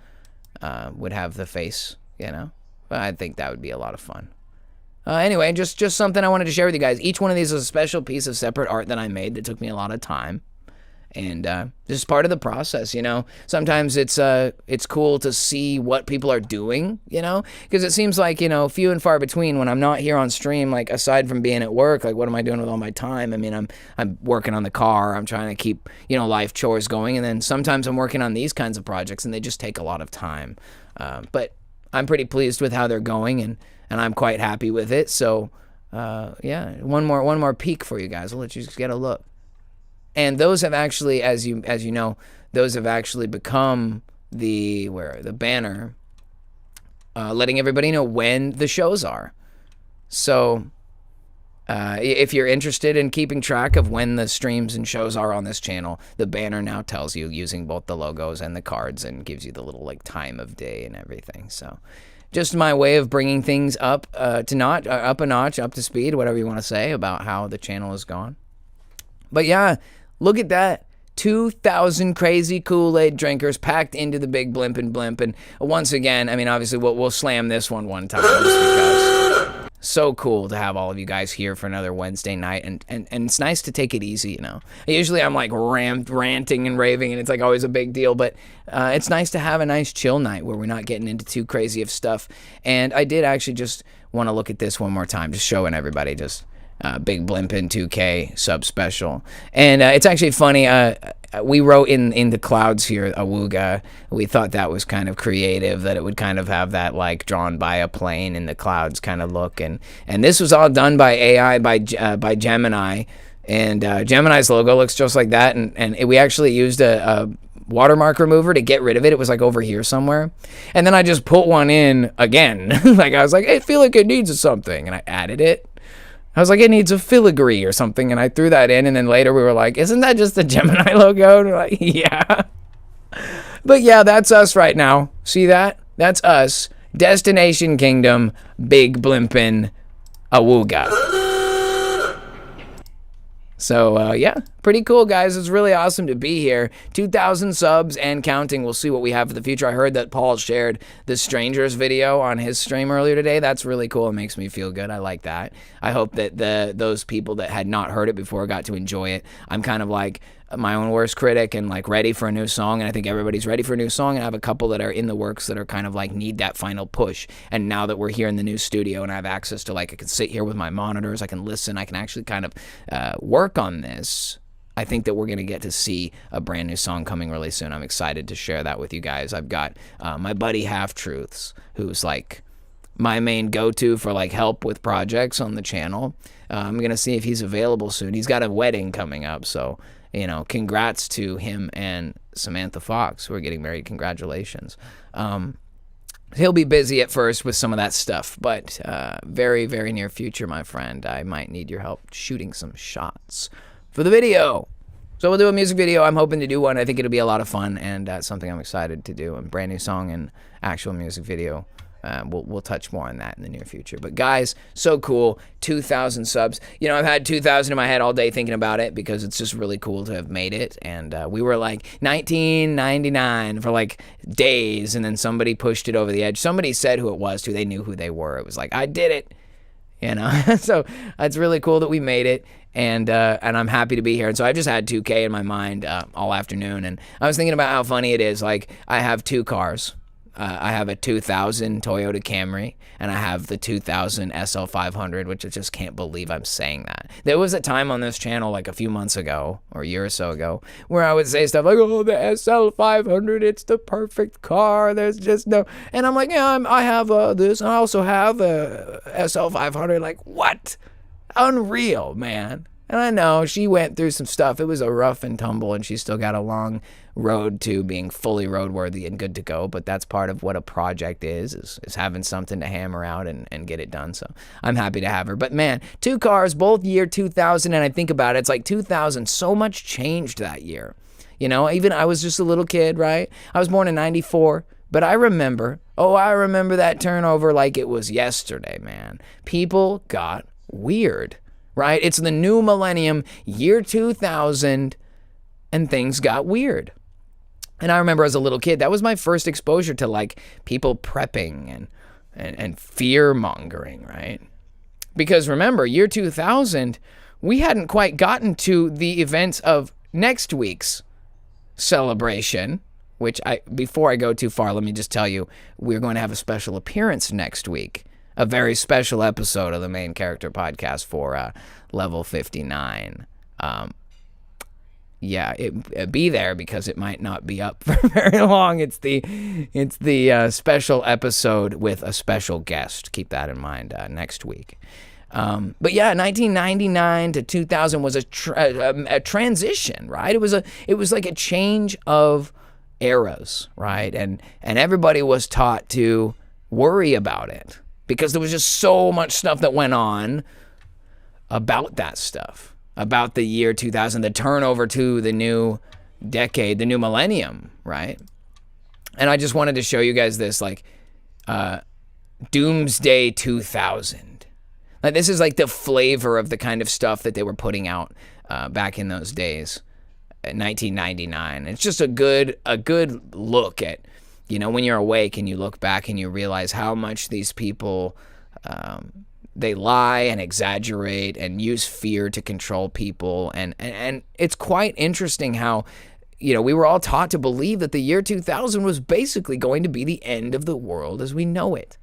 would have the face, But I think that would be a lot of fun. Anyway, just something I wanted to share with you guys. Each one of these is a special piece of separate art that I made that took me a lot of time. And this is part of the process, Sometimes it's cool to see what people are doing, Because it seems few and far between when I'm not here on stream, aside from being at work, what am I doing with all my time? I mean, I'm working on the car. I'm trying to keep, life chores going. And then sometimes I'm working on these kinds of projects, and they just take a lot of time. But I'm pretty pleased with how they're going, and I'm quite happy with it. So, yeah, one more peek for you guys. I'll let you just get a look. And those have actually, as you know, those have actually become the banner, letting everybody know when the shows are. So, if you're interested in keeping track of when the streams and shows are on this channel, the banner now tells you using both the logos and the cards, and gives you the little time of day and everything. So, just my way of bringing things up up a notch, up to speed, whatever you want to say about how the channel has gone. But yeah. Look at that. 2,000 crazy Kool-Aid drinkers packed into the big BLIMPIN blimp. And once again, I mean, obviously, we'll slam this one time just because. So cool to have all of you guys here for another Wednesday night. And it's nice to take it easy, Usually I'm ranting and raving, and it's always a big deal. But it's nice to have a nice chill night where we're not getting into too crazy of stuff. And I did actually just want to look at this one more time, just showing everybody big BLIMPIN Y2K sub special. And it's actually funny. we wrote in the clouds here, AWOOGAH. We thought that was kind of creative, that it would kind of have that like drawn by a plane in the clouds kind of look. And this was all done by AI, by Gemini. And Gemini's logo looks just like that. And we actually used a watermark remover to get rid of it. It was like over here somewhere. And then I just put one in again. Like I was like, I feel like it needs something. And I added it. I was like, it needs a filigree or something, and I threw that in, and then later we were like, isn't that just the Gemini logo? And we're like, yeah. But yeah, that's us right now. See that? That's us. Destination Kingdom, Big Blimpin', AWOOGAH. So, yeah, pretty cool, guys. It's really awesome to be here. 2,000 subs and counting. We'll see what we have for the future. I heard that Paul shared the Strangers video on his stream earlier today. That's really cool. It makes me feel good. I like that. I hope that those people that had not heard it before got to enjoy it. I'm kind of like my own worst critic and like ready for a new song, and I think everybody's ready for a new song, and I have a couple that are in the works that are kind of like need that final push. And now that we're here in the new studio and I have access to like, I can sit here with my monitors, I can listen, I can actually kind of work on this, I think that we're going to get to see a brand new song coming really soon. I'm excited to share that with you guys. I've got my buddy Half Truths, who's like my main go-to for like help with projects on the channel. I'm going to see if he's available soon. He's got a wedding coming up, so you know, congrats to him and Samantha Fox, who are getting married. Congratulations. He'll be busy at first with some of that stuff, but very, very near future, my friend, I might need your help shooting some shots for the video. So we'll do a music video. I'm hoping to do one. I think it'll be a lot of fun, and something I'm excited to do. A brand new song and actual music video. We'll touch more on that in the near future. But guys, so cool. 2,000 subs. You know, I've had 2,000 in my head all day thinking about it because it's just really cool to have made it. And we were like 1999 for like days, and then somebody pushed it over the edge. Somebody said who it was too. They knew who they were. It was like, I did it. You know, so it's really cool that we made it. And I'm happy to be here. And so I just had 2K in my mind all afternoon. And I was thinking about how funny it is. Like, I have two cars. I have a 2000 Toyota Camry, and I have the 2000 SL500, which I just can't believe I'm saying that. There was a time on this channel like a few months ago, or a year or so ago, where I would say stuff like, oh, the SL500, it's the perfect car, there's just no... And I'm like, yeah, I have this, and I also have a SL500. Like, what? Unreal, man. And I know she went through some stuff. It was a rough and tumble, and she still got a long road to being fully roadworthy and good to go. But that's part of what a project is having something to hammer out and get it done. So I'm happy to have her. But man, two cars, both year 2000, and I think about it, it's like 2000. So much changed that year. You know, even I was just a little kid, right? I was born in 94, but I remember that turnover like it was yesterday, man. People got weird. Right? It's the new millennium, year 2000, and things got weird. And I remember as a little kid, that was my first exposure to like people prepping and fear mongering, right? Because remember, year 2000, we hadn't quite gotten to the events of next week's celebration, which before I go too far, let me just tell you, we're going to have a special appearance next week. A very special episode of the Main Character Podcast for Level 59. Yeah, be there because it might not be up for very long. It's the special episode with a special guest. Keep that in mind next week. But yeah, 1999 to 2000 was a transition, right? It was like a change of eras, right? And everybody was taught to worry about it, because there was just so much stuff that went on about that stuff, about the year 2000, the turnover to the new decade, the new millennium, right? And I just wanted to show you guys this, like, Doomsday 2000. Like, this is like the flavor of the kind of stuff that they were putting out back in those days, in 1999. It's just a good look at, you know, when you're awake and you look back and you realize how much these people, they lie and exaggerate and use fear to control people. And it's quite interesting how, you know, we were all taught to believe that the year 2000 was basically going to be the end of the world as we know it.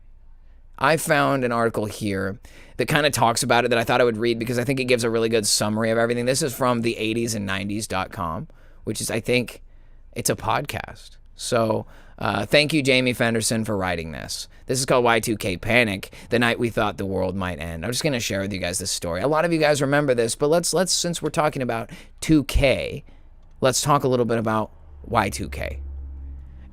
I found an article here that kind of talks about it that I thought I would read because I think it gives a really good summary of everything. This is from the 80s and 90s.com, which is, I think, it's a podcast. So thank you, Jamie Fenderson, for writing this. This is called Y2K Panic, the night we thought the world might end. I'm just going to share with you guys this story. A lot of you guys remember this, but let's since we're talking about 2K, let's talk a little bit about Y2K.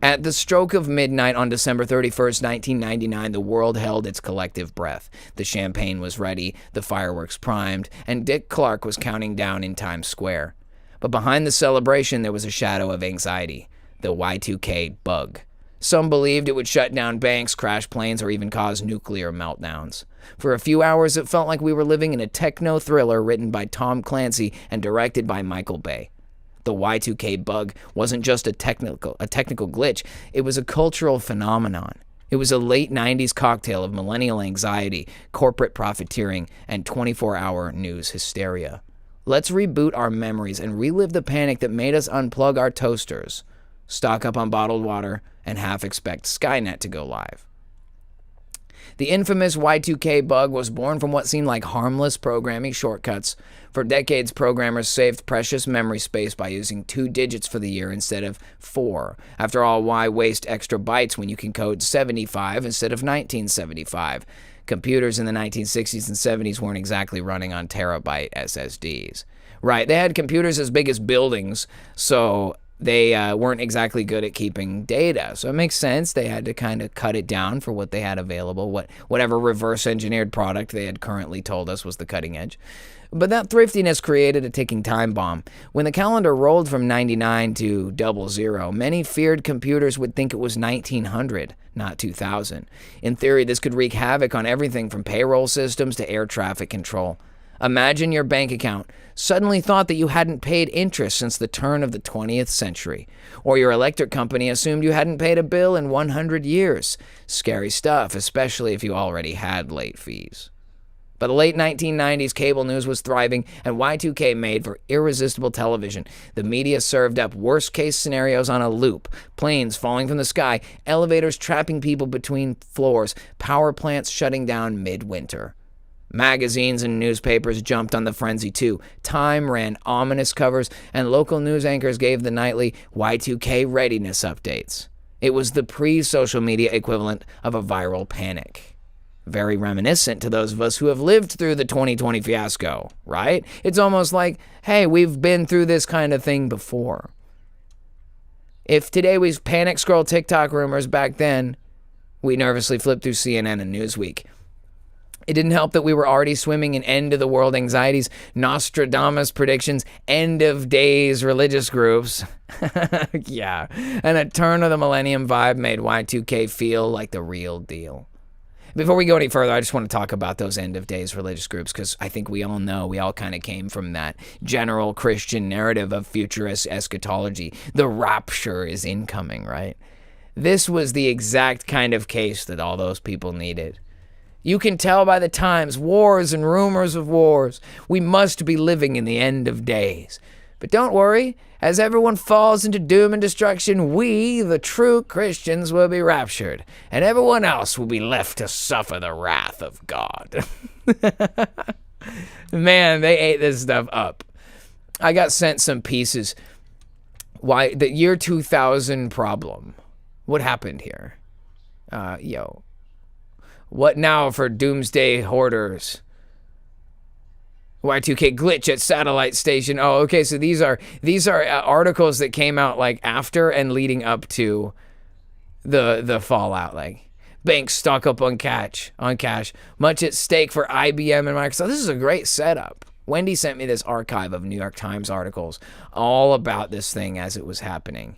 At the stroke of midnight on December 31st, 1999, the world held its collective breath. The champagne was ready, the fireworks primed, and Dick Clark was counting down in Times Square. But behind the celebration, there was a shadow of anxiety, the Y2K bug. Some believed it would shut down banks, crash planes, or even cause nuclear meltdowns. For a few hours, it felt like we were living in a techno thriller written by Tom Clancy and directed by Michael Bay. The Y2K bug wasn't just a technical glitch, it was a cultural phenomenon. It was a late 90s cocktail of millennial anxiety, corporate profiteering, and 24-hour news hysteria. Let's reboot our memories and relive the panic that made us unplug our toasters, stock up on bottled water, and half expect Skynet to go live. The infamous Y2K bug was born from what seemed like harmless programming shortcuts. For decades, programmers saved precious memory space by using 2 digits for the year instead of 4. After all, why waste extra bytes when you can code 75 instead of 1975? Computers in the 1960s and 70s weren't exactly running on terabyte SSDs. Right, they had computers as big as buildings, so they weren't exactly good at keeping data. So it makes sense they had to kind of cut it down for what they had available, whatever reverse engineered product they had currently told us was the cutting edge. But that thriftiness created a ticking time bomb. When the calendar rolled from 99 to 00, many feared computers would think it was 1900, not 2000. In theory, this could wreak havoc on everything from payroll systems to air traffic control. Imagine your bank account suddenly thought that you hadn't paid interest since the turn of the 20th century, or your electric company assumed you hadn't paid a bill in 100 years. Scary stuff, especially if you already had late fees. By the late 1990s, cable news was thriving, and Y2K made for irresistible television. The media served up worst-case scenarios on a loop. Planes falling from the sky, elevators trapping people between floors, power plants shutting down midwinter. Magazines and newspapers jumped on the frenzy too. Time ran ominous covers, and local news anchors gave the nightly Y2K readiness updates. It was the pre-social media equivalent of a viral panic. Very reminiscent to those of us who have lived through the 2020 fiasco, right? It's almost like, hey, we've been through this kind of thing before. If today we panic scroll TikTok rumors, back then we nervously flipped through CNN and Newsweek. It didn't help that we were already swimming in end-of-the-world anxieties, Nostradamus predictions, end-of-days religious groups. Yeah, and a turn-of-the-millennium vibe made Y2K feel like the real deal. Before we go any further, I just want to talk about those end-of-days religious groups, because I think we all know, we all kind of came from that general Christian narrative of futurist eschatology. The rapture is incoming, right? This was the exact kind of case that all those people needed. You can tell by the times, wars and rumors of wars. We must be living in the end of days. But don't worry, as everyone falls into doom and destruction, we, the true Christians, will be raptured, and everyone else will be left to suffer the wrath of God. Man, they ate this stuff up. I got sent some pieces. Why, the year 2000 problem. What happened here? What now for doomsday hoarders? Y2K glitch at satellite station. Oh, okay. So these are articles that came out like after and leading up to the fallout. Like banks stock up on cash, much at stake for IBM and Microsoft. This is a great setup. Wendy sent me this archive of New York Times articles all about this thing as it was happening.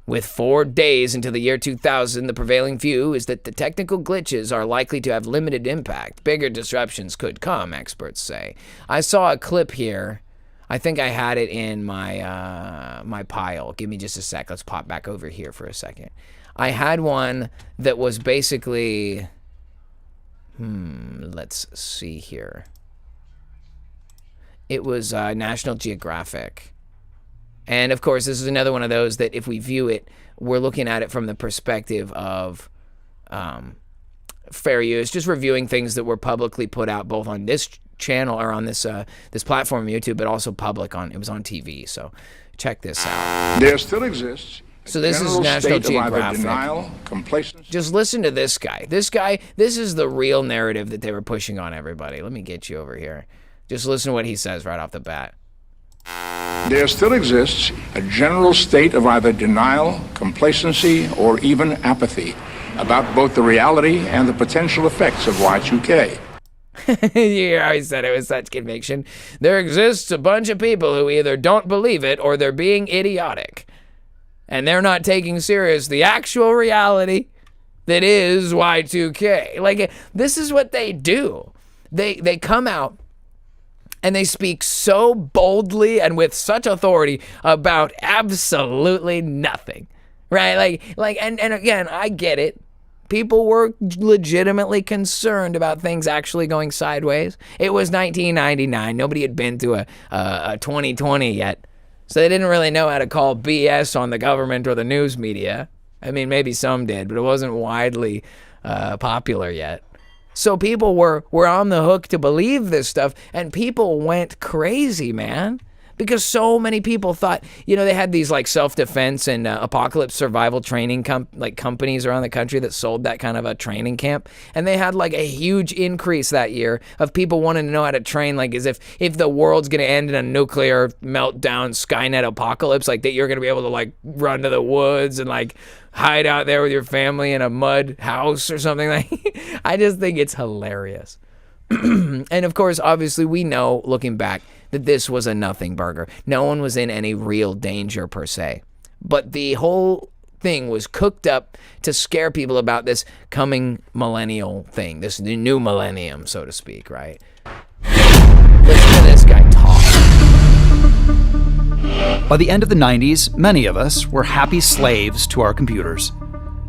With 4 days until the year 2000, the prevailing view is that the technical glitches are likely to have limited impact. Bigger disruptions could come, experts say. I saw a clip here. I think I had it in my my pile. Give me just a sec. Let's pop back over here for a second. I had one that was basically... let's see here. It was National Geographic. And of course, this is another one of those that if we view it, we're looking at it from the perspective of fair use, just reviewing things that were publicly put out both on this channel or on this this platform, YouTube, but also public on. It was on TV. So check this out. There still exists. So this is National Geographic. Denial, complacency. Just listen to this guy. This is the real narrative that they were pushing on everybody. Let me get you over here. Just listen to what he says right off the bat. There still exists a general state of either denial, complacency, or even apathy about both the reality and the potential effects of Y2K. You always said it with such conviction. There exists a bunch of people who either don't believe it or they're being idiotic. And they're not taking serious the actual reality that is Y2K. Like, this is what they do. They come out and they speak so boldly and with such authority about absolutely nothing, right? And again, I get it. People were legitimately concerned about things actually going sideways. It was 1999. Nobody had been to a 2020 yet. So they didn't really know how to call BS on the government or the news media. I mean, maybe some did, but it wasn't widely popular yet. So people were on the hook to believe this stuff, and people went crazy, man. Because so many people thought, they had these like self-defense and apocalypse survival training companies around the country that sold that kind of a training camp. And they had like a huge increase that year of people wanting to know how to train, like as if the world's going to end in a nuclear meltdown Skynet apocalypse, like that you're going to be able to like run to the woods and like hide out there with your family in a mud house or something. Like, I just think it's hilarious. And of course, obviously, we know, looking back, that this was a nothing burger. No one was in any real danger per se. But the whole thing was cooked up to scare people about this coming millennial thing, this new millennium, so to speak, right? Listen to this guy talk. By the end of the 90s, many of us were happy slaves to our computers.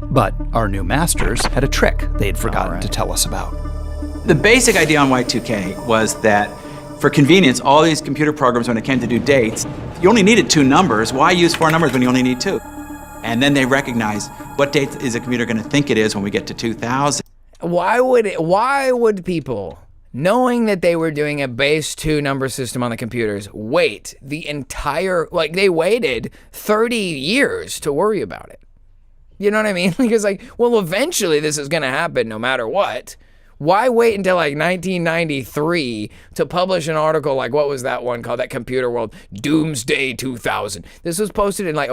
But our new masters had a trick they'd forgotten to tell us about. The basic idea on Y2K was that for convenience, all these computer programs, when it came to do dates, you only needed 2 numbers. Why use 4 numbers when you only need 2? And then they recognized, what date is a computer going to think it is when we get to 2000? Why would people, knowing that they were doing a base 2 number system on the computers, wait the entire, like they waited 30 years to worry about it? You know what I mean? Because like, well, eventually this is going to happen no matter what. Why wait until like 1993 to publish an article like, what was that one called, that Computer World, Doomsday 2000? This was posted in like,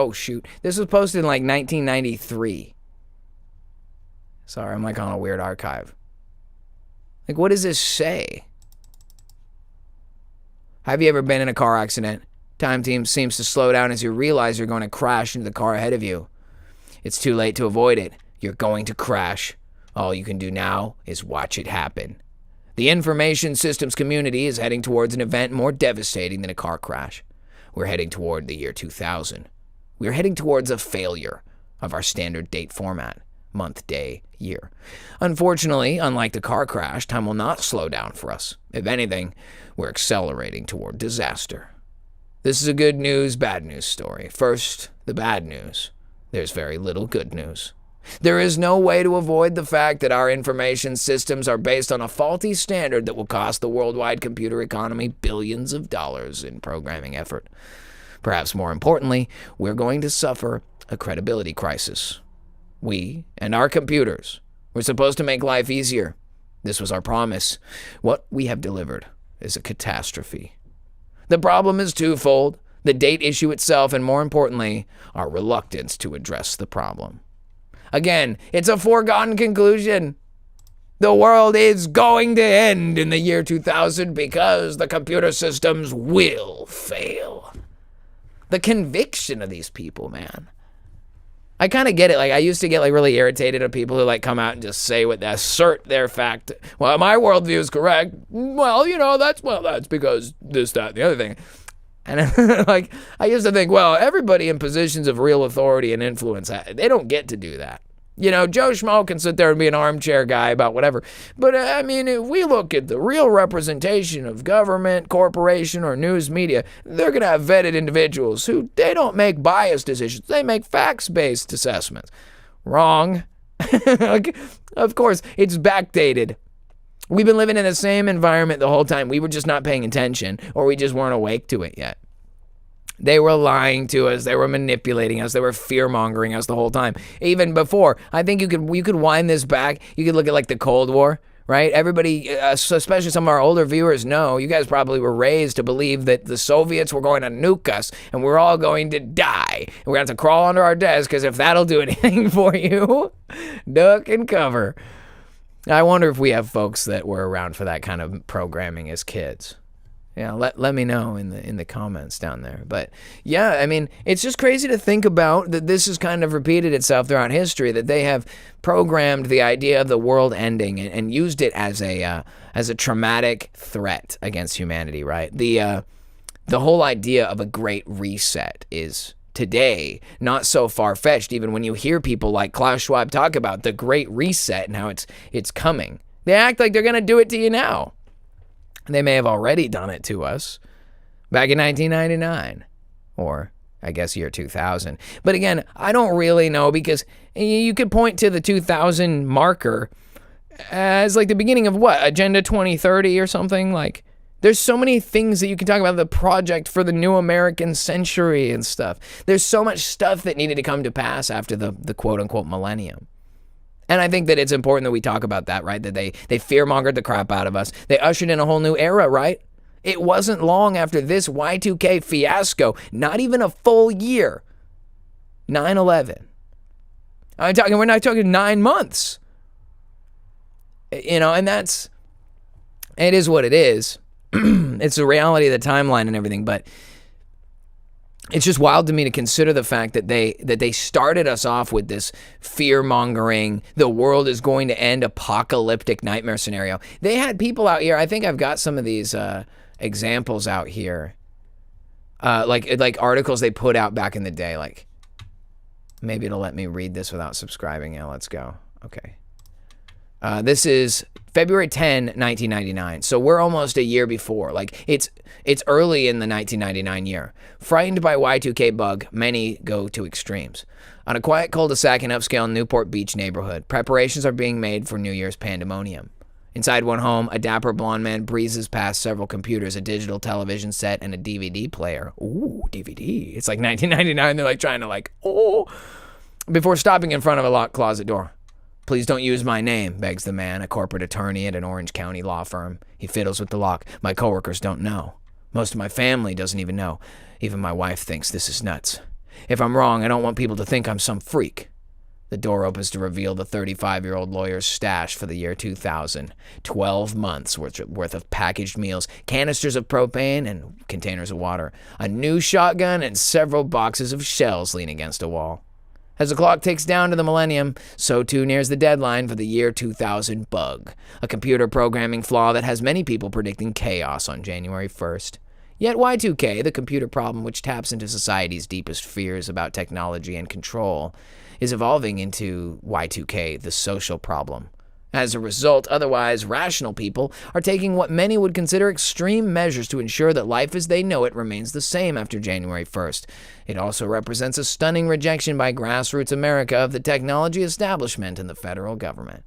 this was posted in like 1993. Sorry, I'm like on a weird archive. Like, what does this say? Have you ever been in a car accident? Time seems to slow down as you realize you're going to crash into the car ahead of you. It's too late to avoid it. You're going to crash. All you can do now is watch it happen. The information systems community is heading towards an event more devastating than a car crash. We're heading toward the year 2000. We're heading towards a failure of our standard date format, month, day, year. Unfortunately, unlike the car crash, time will not slow down for us. If anything, we're accelerating toward disaster. This is a good news, bad news story. First, the bad news. There's very little good news. There is no way to avoid the fact that our information systems are based on a faulty standard that will cost the worldwide computer economy billions of dollars in programming effort. Perhaps more importantly, we're going to suffer a credibility crisis. We and our computers were supposed to make life easier. This was our promise. What we have delivered is a catastrophe. The problem is twofold: the date issue itself, and more importantly, our reluctance to address the problem. Again, it's a foregone conclusion. The world is going to end in the year 2000 because the computer systems will fail. The conviction of these people, man. I kind of get it. Like, I used to get like really irritated at people who like come out and just say what they assert their fact. Well, my worldview is correct. Well, that's because this, that, and the other thing. And like, I used to think, well, everybody in positions of real authority and influence, they don't get to do that. Joe Schmo can sit there and be an armchair guy about whatever. But I mean, if we look at the real representation of government, corporation, or news media, they're going to have vetted individuals who, they don't make biased decisions. They make facts-based assessments. Wrong. Of course, it's backdated. We've been living in the same environment the whole time. We were just not paying attention, or we just weren't awake to it yet. They were lying to us. They were manipulating us. They were fear-mongering us the whole time. Even before, I think you could wind this back. You could look at like the Cold War, right? Everybody, especially some of our older viewers know, you guys probably were raised to believe that the Soviets were going to nuke us and we're all going to die. And we're going to have to crawl under our desk because if that'll do anything for you, duck and cover. I wonder if we have folks that were around for that kind of programming as kids. Yeah, let me know in the comments down there. But yeah, I mean, it's just crazy to think about that this has kind of repeated itself throughout history, that they have programmed the idea of the world ending and used it as a traumatic threat against humanity, right? The whole idea of a great reset is today not so far-fetched, even when you hear people like Klaus Schwab talk about the great reset and how it's coming. They act like they're going to do it to you now. They may have already done it to us back in 1999 or I guess year 2000. But again, I don't really know, because you could point to the 2000 marker as like the beginning of what? Agenda 2030 or something? Like, there's so many things that you can talk about, the project for the new American century and stuff. There's so much stuff that needed to come to pass after the quote-unquote millennium. And I think that it's important that we talk about that, right? That they fear-mongered the crap out of us. They ushered in a whole new era, right? It wasn't long after this Y2K fiasco, not even a full year, 9/11. We're not talking 9 months. You know, and it is what it is. It's the reality of the timeline and everything, but it's just wild to me to consider the fact that they started us off with this fear-mongering, the world is going to end, apocalyptic nightmare scenario. They had people out here, I think I've got some of these examples out here, like articles they put out back in the day. Like, maybe it'll let me read this without subscribing. Yeah, let's go. Okay. This is February 10, 1999. So we're almost a year before. Like, it's early in the 1999 year. Frightened by Y2K bug, many go to extremes. On a quiet cul-de-sac in upscale Newport Beach neighborhood, preparations are being made for New Year's pandemonium. Inside one home, a dapper blonde man breezes past several computers, a digital television set, and a DVD player. Ooh, DVD. It's like 1999. They're like trying to before stopping in front of a locked closet door. "Please don't use my name," begs the man, a corporate attorney at an Orange County law firm. He fiddles with the lock. "My coworkers don't know. Most of my family doesn't even know. Even my wife thinks this is nuts. If I'm wrong, I don't want people to think I'm some freak." The door opens to reveal the 35-year-old lawyer's stash for the year 2000. 12 months worth of packaged meals, canisters of propane, and containers of water. A new shotgun and several boxes of shells lean against a wall. As the clock ticks down to the millennium, so too nears the deadline for the year 2000 bug, a computer programming flaw that has many people predicting chaos on January 1st. Yet Y2K, the computer problem which taps into society's deepest fears about technology and control, is evolving into Y2K, the social problem. As a result, otherwise rational people are taking what many would consider extreme measures to ensure that life as they know it remains the same after January 1st. It also represents a stunning rejection by grassroots America of the technology establishment and the federal government.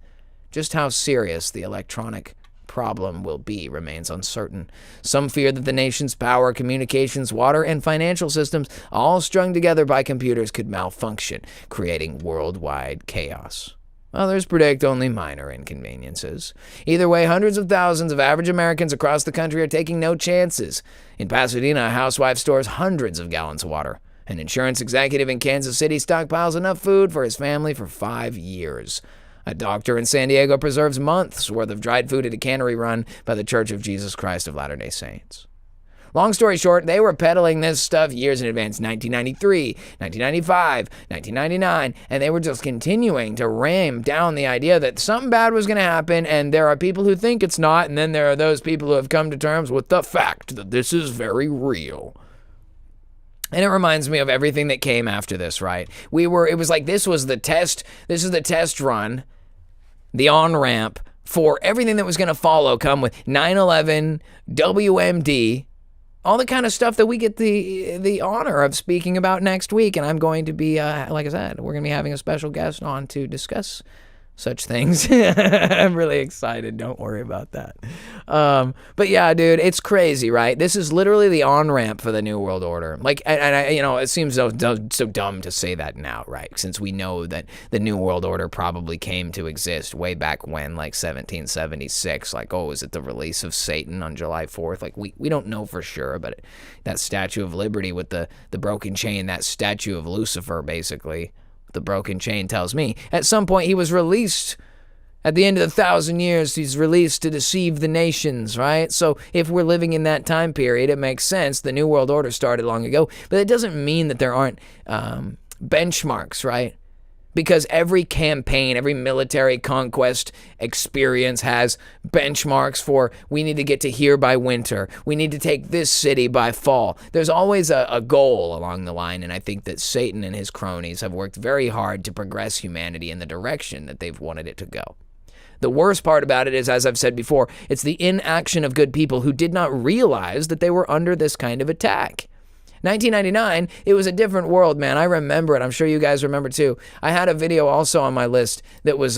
Just how serious the electronic problem will be remains uncertain. Some fear that the nation's power, communications, water, and financial systems, all strung together by computers, could malfunction, creating worldwide chaos. Others predict only minor inconveniences. Either way, hundreds of thousands of average Americans across the country are taking no chances. In Pasadena, a housewife stores hundreds of gallons of water. An insurance executive in Kansas City stockpiles enough food for his family for 5 years. A doctor in San Diego preserves months' worth of dried food at a cannery run by the Church of Jesus Christ of Latter-day Saints. Long story short, they were peddling this stuff years in advance, 1993, 1995, 1999, and they were just continuing to ram down the idea that something bad was going to happen, and there are people who think it's not, and then there are those people who have come to terms with the fact that this is very real. And it reminds me of everything that came after this, right? It was like this is the test run, the on-ramp for everything that was going to follow, come with 9/11, WMD, all the kind of stuff that we get the honor of speaking about next week. And I'm going to be, like I said, we're going to be having a special guest on to discuss such things. I'm really excited. Don't worry about that. But yeah, dude, it's crazy, right? This is literally the on-ramp for the New World Order. Like, and I, it seems so dumb to say that now, right? Since we know that the New World Order probably came to exist way back when, like 1776. Like, oh, is it the release of Satan on July 4th? Like, we don't know for sure, but that Statue of Liberty with the broken chain, that statue of Lucifer, basically, the broken chain tells me at some point he was released at the end of 1,000 years. He's released to deceive the nations, right? So if we're living in that time period, it makes sense. The New World Order started long ago, but it doesn't mean that there aren't benchmarks, right? Because every campaign, every military conquest experience has benchmarks for, we need to get to here by winter. We need to take this city by fall. There's always a goal along the line, and I think that Satan and his cronies have worked very hard to progress humanity in the direction that they've wanted it to go. The worst part about it is, as I've said before, it's the inaction of good people who did not realize that they were under this kind of attack. 1999, it was a different world, man. I remember it. I'm sure you guys remember too. I had a video also on my list that was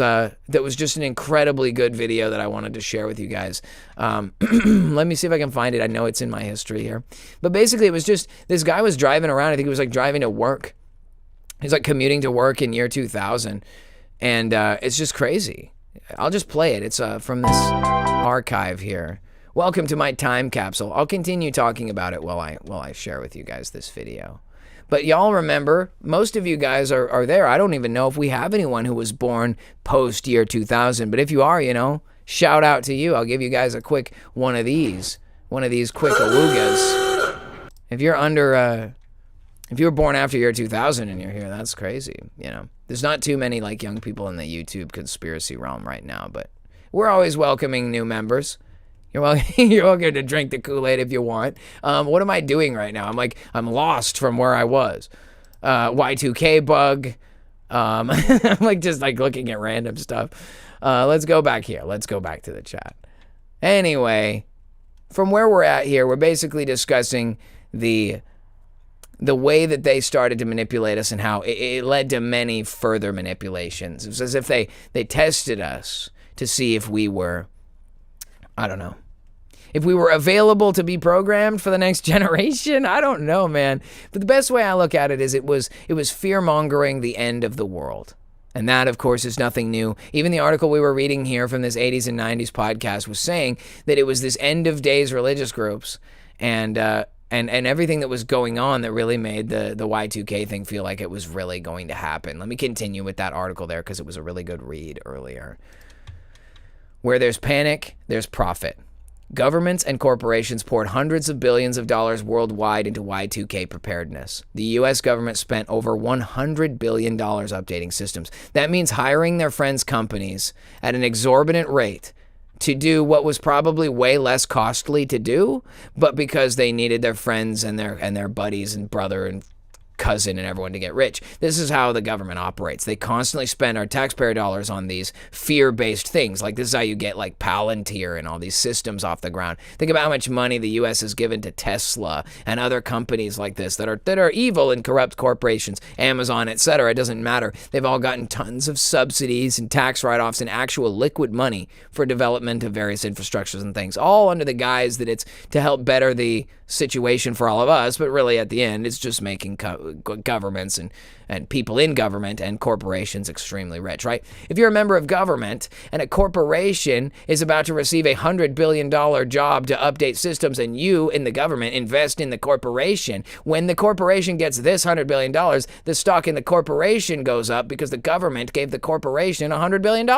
just an incredibly good video that I wanted to share with you guys. Let me see if I can find it. I know it's in my history here. But basically, it was just, this guy was driving around. I think he was like driving to work. He's like commuting to work in year 2000. And it's just crazy. I'll just play it. It's from this archive here. Welcome to my time capsule. I'll continue talking about it while I share with you guys this video. But y'all remember, most of you guys are there. I don't even know if we have anyone who was born post year 2000. But if you are, shout out to you. I'll give you guys a quick one of these quick AWOOGAHs. If you were born after year 2000 and you're here, that's crazy. There's not too many like young people in the YouTube conspiracy realm right now, but we're always welcoming new members. You're welcome to drink the Kool-Aid if you want. What am I doing right now? I'm lost from where I was. Y2K bug. I'm just looking at random stuff. Let's go back here. Let's go back to the chat. Anyway, from where we're at here, we're basically discussing the way that they started to manipulate us and how it led to many further manipulations. It's as if they tested us to see if we were, I don't know, if we were available to be programmed for the next generation. I don't know, man. But the best way I look at it is it was fear-mongering the end of the world. And that, of course, is nothing new. Even the article we were reading here from this 80s and 90s podcast was saying that it was this end of days religious groups and everything that was going on that really made the Y2K thing feel like it was really going to happen. Let me continue with that article there because it was a really good read earlier. Where there's panic, there's profit. Governments and corporations poured hundreds of billions of dollars worldwide into Y2K preparedness. The U.S. government spent over $100 billion updating systems. That means hiring their friends' companies at an exorbitant rate to do what was probably way less costly to do, but because they needed their friends and their buddies and brother and cousin and everyone to get rich. This is how the government operates. They constantly spend our taxpayer dollars on these fear-based things. Like, this is how you get like Palantir and all these systems off the ground. Think about how much money the U.S. has given to Tesla and other companies like this that are evil and corrupt corporations, Amazon, etc. It doesn't matter. They've all gotten tons of subsidies and tax write-offs and actual liquid money for development of various infrastructures and things, all under the guise that it's to help better the situation for all of us, but really at the end it's just making governments and people in government and corporations extremely rich, right? If you're a member of government and a corporation is about to receive $100 billion job to update systems and you in the government invest in the corporation, when the corporation gets this $100 billion, the stock in the corporation goes up because the government gave the corporation $100 billion.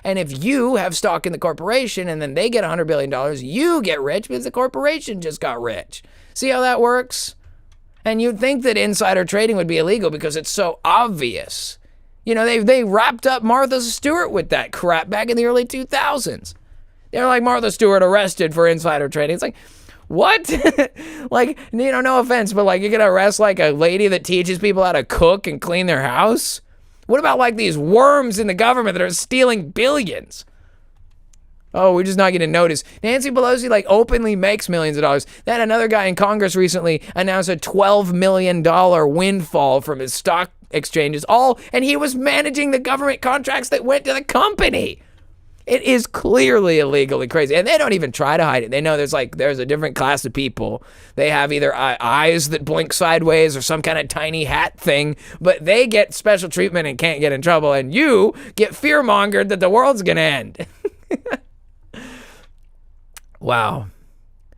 And if you have stock in the corporation and then they get $100 billion, you get rich because the corporation just got rich. See how that works? And you'd think that insider trading would be illegal because it's so obvious. They wrapped up Martha Stewart with that crap back in the early 2000s. They're like, Martha Stewart arrested for insider trading. It's like, what? No offense, but you're going to arrest a lady that teaches people how to cook and clean their house? What about these worms in the government that are stealing billions? Oh, we're just not getting noticed. Nancy Pelosi openly makes millions of dollars. Then another guy in Congress recently announced a $12 million windfall from his stock exchanges, and he was managing the government contracts that went to the company. It is clearly illegally crazy. And they don't even try to hide it. They know there's a different class of people. They have either eyes that blink sideways or some kind of tiny hat thing, but they get special treatment and can't get in trouble. And you get fear-mongered that the world's going to end. Wow.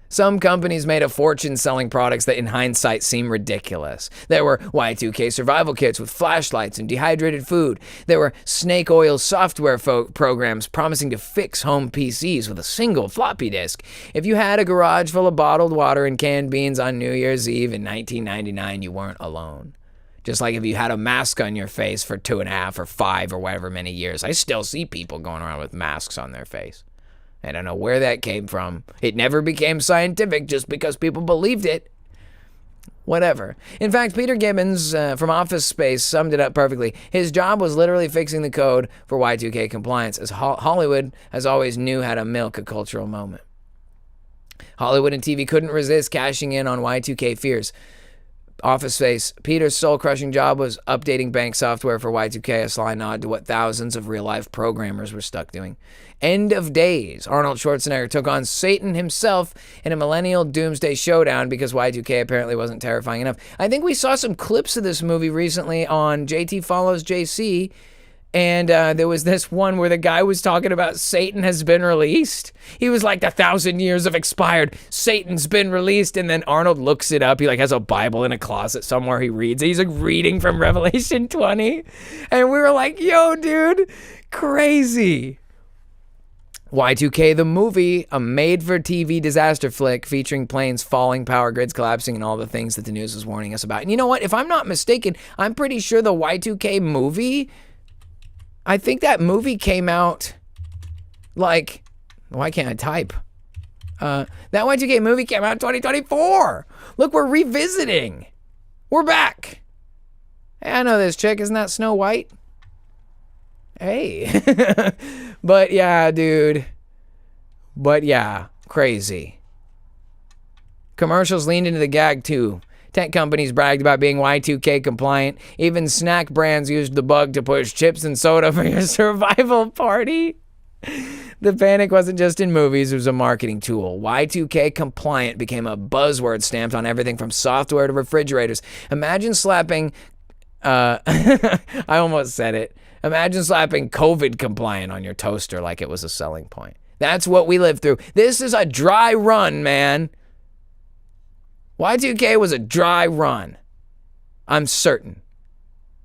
Some companies made a fortune selling products that in hindsight seem ridiculous. There were Y2K survival kits with flashlights and dehydrated food. There were snake oil software programs promising to fix home PCs with a single floppy disk. If you had a garage full of bottled water and canned beans on New Year's Eve in 1999, you weren't alone. Just like if you had a mask on your face for 2.5 or 5 or whatever many years. I still see people going around with masks on their face. I don't know where that came from. It never became scientific just because people believed it. Whatever. In fact, Peter Gibbons from Office Space summed it up perfectly. His job was literally fixing the code for Y2K compliance, as Hollywood has always knew how to milk a cultural moment. Hollywood and TV couldn't resist cashing in on Y2K fears. Office Space, Peter's soul-crushing job was updating bank software for Y2K, a sly nod to what thousands of real-life programmers were stuck doing. End of days. Arnold Schwarzenegger took on Satan himself in a millennial doomsday showdown because Y2K apparently wasn't terrifying enough. I think we saw some clips of this movie recently on JT Follows JC, and there was this one where the guy was talking about Satan has been released. He was like, 1,000 years have expired. Satan's been released. And then Arnold looks it up. He has a Bible in a closet somewhere he reads. He's reading from Revelation 20. And we were like, yo, dude, crazy. Y2K, the movie, a made-for-TV disaster flick featuring planes falling, power grids collapsing, and all the things that the news was warning us about. And you know what? If I'm not mistaken, I'm pretty sure the Y2K movie... I think that movie came out why can't I type? That Y2K movie came out in 2024. Look, we're revisiting. We're back. Hey, I know this chick. Isn't that Snow White? Hey. But yeah, dude. But yeah, crazy. Commercials leaned into the gag too. Tech companies bragged about being Y2K compliant. Even snack brands used the bug to push chips and soda for your survival party. The panic wasn't just in movies, it was a marketing tool. Y2K compliant became a buzzword stamped on everything from software to refrigerators. Imagine slapping, I almost said it. Imagine slapping COVID compliant on your toaster like it was a selling point. That's what we lived through. This is a dry run, man. Y2K was a dry run. I'm certain.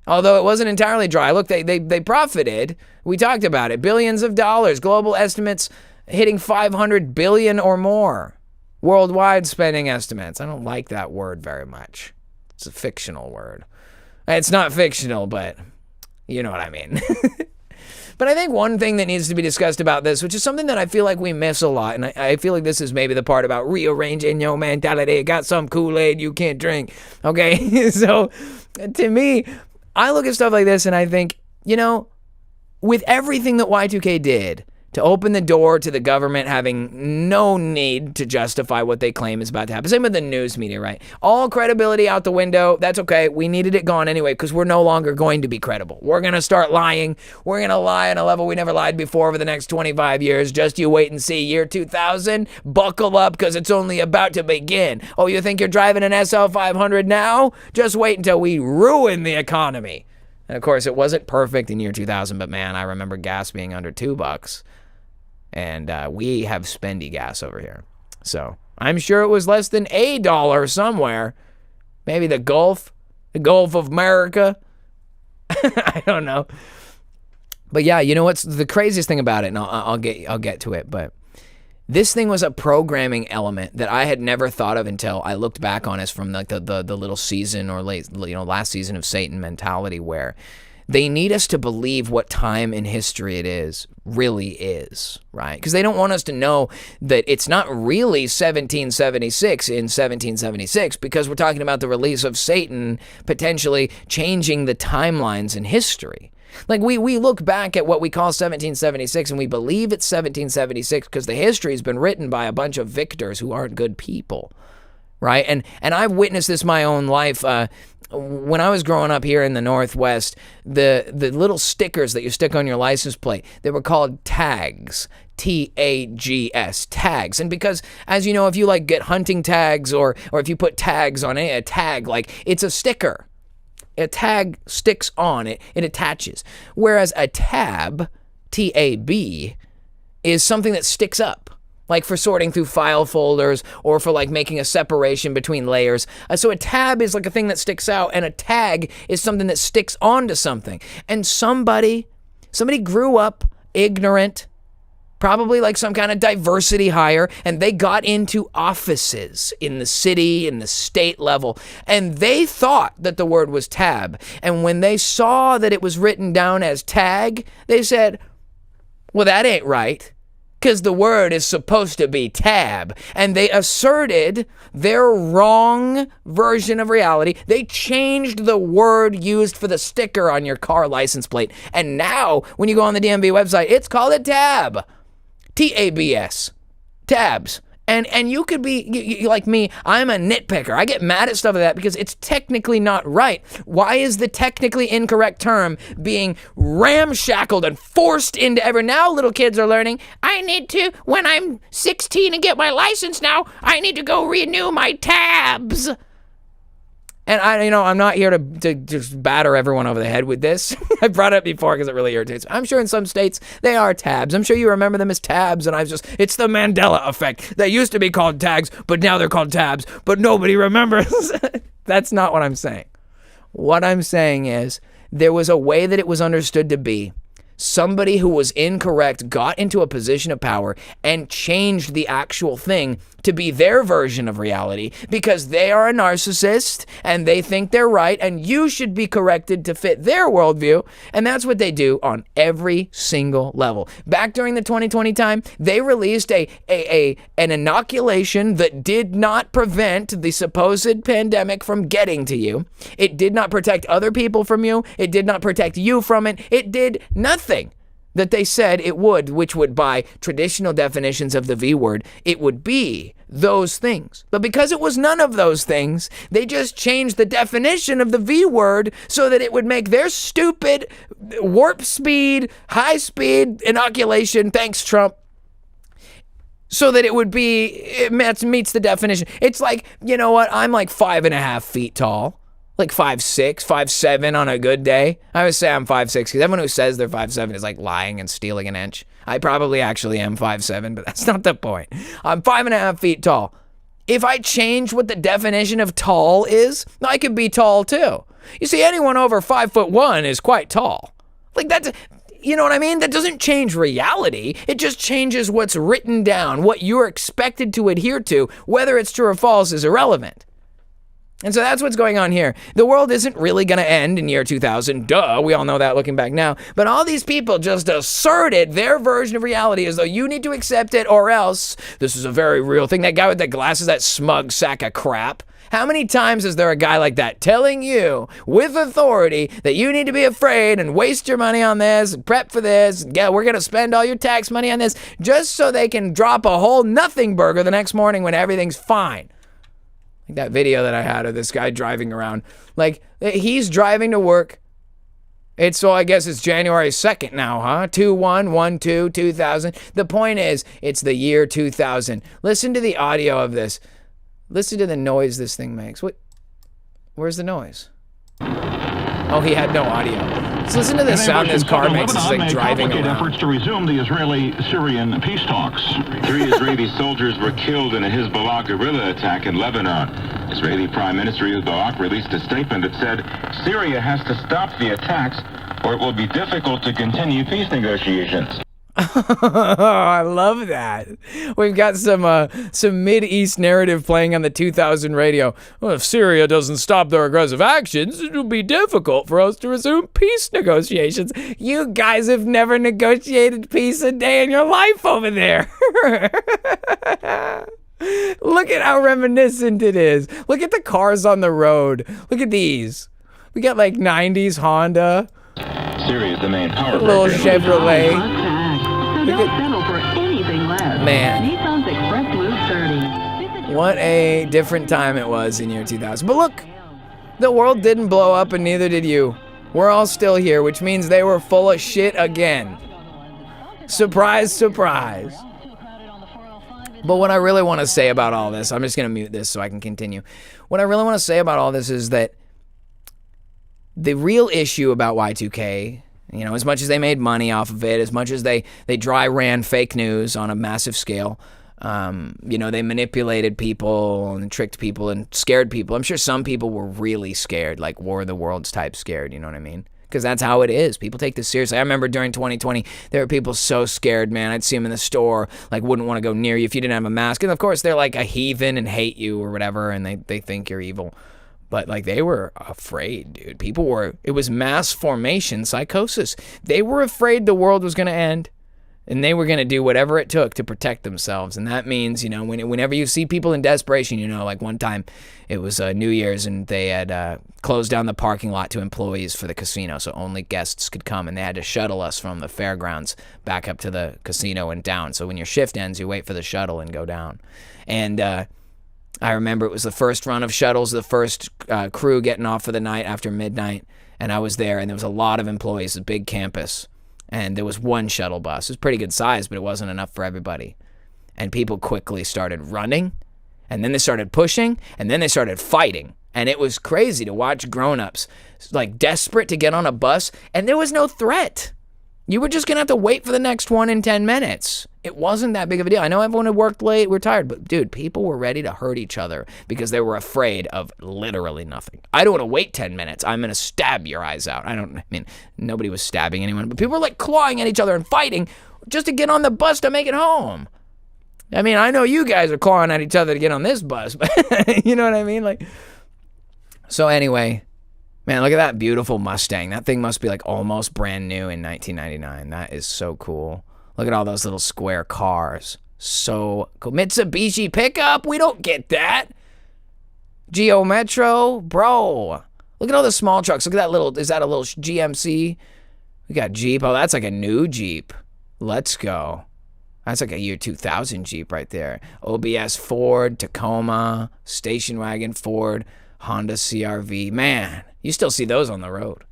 Although it wasn't entirely dry. Look, they profited. We talked about it. Billions of dollars. Global estimates hitting 500 billion or more. Worldwide spending estimates. I don't like that word very much. It's a fictional word. It's not fictional, but you know what I mean. But I think one thing that needs to be discussed about this, which is something that I feel like we miss a lot, and I feel like this is maybe the part about rearranging your mentality. Got some Kool-Aid you can't drink. Okay? So, to me, I look at stuff like this and I think, with everything that Y2K did to open the door to the government having no need to justify what they claim is about to happen. Same with the news media, right? All credibility out the window. That's okay. We needed it gone anyway because we're no longer going to be credible. We're going to start lying. We're going to lie on a level we never lied before over the next 25 years. Just you wait and see. Year 2000, buckle up because it's only about to begin. Oh, you think you're driving an SL500 now? Just wait until we ruin the economy. And of course, it wasn't perfect in year 2000, but man, I remember gas being under $2. And we have spendy gas over here. So I'm sure it was less than $1 somewhere. Maybe the Gulf of America. I don't know. But yeah, you know what's the craziest thing about it? And I'll get to it. But this thing was a programming element that I had never thought of until I looked back on us from the little season or last season of Satan mentality, where they need us to believe what time in history it is, really is, right? Because they don't want us to know that it's not really 1776 in 1776, because we're talking about the release of Satan potentially changing the timelines in history. Like we look back at what we call 1776 and we believe it's 1776 because the history has been written by a bunch of victors who aren't good people. Right? And I've witnessed this in my own life. when I was growing up here in the Northwest, the little stickers that you stick on your license plate, they were called tags. T-A-G-S, tags. And because, as you know, if you like get hunting tags or if you put tags on a tag, like it's a sticker. A tag sticks on it, it attaches. Whereas a tab, T-A-B, is something that sticks up. Like for sorting through file folders or for like making a separation between layers. So a tab is like a thing that sticks out, and a tag is something that sticks onto something. And somebody grew up ignorant, probably like some kind of diversity hire, and they got into offices in the city, in the state level, and they thought that the word was tab. And when they saw that it was written down as tag, they said, well, that ain't right, because the word is supposed to be tab. And they asserted their wrong version of reality. They changed the word used for the sticker on your car license plate. And now, when you go on the DMV website, it's called a tab. T-A-B-S. Tabs. And you could be, you like me, I'm a nitpicker. I get mad at stuff like that because it's technically not right. Why is the technically incorrect term being ramshackled and forced into now little kids are learning, I need to, when I'm 16 and get my license now, I need to go renew my tabs. And I'm not here to just batter everyone over the head with this. I brought it up before because it really irritates me. I'm sure in some states they are tabs. I'm sure you remember them as tabs, and it's the Mandela effect. They used to be called tags, but now they're called tabs, but nobody remembers. That's not what I'm saying. What I'm saying is there was a way that it was understood to be. Somebody who was incorrect got into a position of power and changed the actual thing to be their version of reality because they are a narcissist and they think they're right, and you should be corrected to fit their worldview. And that's what they do on every single level. Back during the 2020 time, they released an inoculation that did not prevent the supposed pandemic from getting to you. It did not protect other people from you. It did not protect you from it. It did nothing that they said it would, which would, by traditional definitions of the V word, it would be those things. But because it was none of those things, they just changed the definition of the V word so that it would make their stupid warp speed, high speed inoculation, thanks Trump, so that it meets the definition. It's like, you know what, I'm like 5.5 feet tall. Like 5'6", 5'7" on a good day. I always say I'm 5'6" because everyone who says they're 5'7" is like lying and stealing an inch. I probably actually am 5'7", but that's not the point. I'm 5.5 feet tall. If I change what the definition of tall is, I could be tall too. You see, anyone over 5'1" is quite tall. Like that's, you know what I mean? That doesn't change reality. It just changes what's written down. What you're expected to adhere to, whether it's true or false, is irrelevant. And so that's what's going on here. The world isn't really going to end in year 2000. Duh, we all know that looking back now. But all these people just asserted their version of reality as though you need to accept it or else. This is a very real thing. That guy with the glasses, that smug sack of crap. How many times is there a guy like that telling you with authority that you need to be afraid and waste your money on this and prep for this? And, yeah, we're going to spend all your tax money on this just so they can drop a whole nothing burger the next morning when everything's fine. That video that I had of this guy driving around, like he's driving to work. So I guess it's January 2nd now, huh? 2/1/12/2000. The point is, it's the year 2000. Listen to the audio of this. Listen to the noise this thing makes. Where's the noise? Oh, he had no audio. Let's listen to the sound this car makes as he's like driving around. Efforts to resume the Israeli-Syrian peace talks. 3 Israeli soldiers were killed in a Hezbollah guerrilla attack in Lebanon. Israeli Prime Minister Barak released a statement that said Syria has to stop the attacks or it will be difficult to continue peace negotiations. I love that. We've got some Mid-East narrative playing on the 2000 radio. Well, if Syria doesn't stop their aggressive actions, it will be difficult for us to resume peace negotiations. You guys have never negotiated peace a day in your life over there. Look at how reminiscent it is. Look at the cars on the road. Look at these. We got like 90s Honda. Syria is the main power. A little Chevrolet. Don't settle for anything less. Man. Nissan's Express Loop 30. What a different time it was in year 2000. But look The world didn't blow up and neither did you. We're all still here, which means they were full of shit again. Surprise, surprise. But what I really want to say about all this, I'm just going to mute this so I can continue. What I really want to say about all this is that the real issue about Y2K, you know, as much as they made money off of it, as much as they dry ran fake news on a massive scale, you know, they manipulated people and tricked people and scared people. I'm sure some people were really scared, like War of the Worlds type scared, you know what I mean? Because that's how it is. People take this seriously. I remember during 2020, there were people so scared, man. I'd see them in the store, like wouldn't want to go near you if you didn't have a mask. And of course, they're like a heathen and hate you or whatever, and they think you're evil. But like they were afraid, dude. People were, it was mass formation psychosis. They were afraid the world was going to end. And they were going to do whatever it took to protect themselves. And that means, you know, whenever you see people in desperation, you know, like one time it was New Year's and they had closed down the parking lot to employees for the casino. So only guests could come and they had to shuttle us from the fairgrounds back up to the casino and down. So when your shift ends, you wait for the shuttle and go down. And I remember it was the first run of shuttles, the first crew getting off for the night after midnight. And I was there and there was a lot of employees, a big campus. And there was one shuttle bus. It was pretty good size, but it wasn't enough for everybody. And people quickly started running, and then they started pushing, and then they started fighting. And it was crazy to watch grown-ups like desperate to get on a bus, and there was no threat. You were just going to have to wait for the next one in 10 minutes. It wasn't that big of a deal. I know everyone had worked late, we're tired, but dude, people were ready to hurt each other because they were afraid of literally nothing. I don't want to wait 10 minutes. I'm going to stab your eyes out. I mean, nobody was stabbing anyone, but people were like clawing at each other and fighting just to get on the bus to make it home. I mean, I know you guys are clawing at each other to get on this bus, but you know what I mean? Like, so anyway, man, look at that beautiful Mustang. That thing must be like almost brand new in 1999. That is so cool. Look at all those little square cars. So cool. Mitsubishi pickup? We don't get that. Geo Metro? Bro. Look at all the small trucks. Look at that little, is that a little GMC? We got Jeep. Oh, that's like a new Jeep. Let's go. That's like a year 2000 Jeep right there. OBS Ford, Tacoma, station wagon Ford, Honda CRV. Man, you still see those on the road.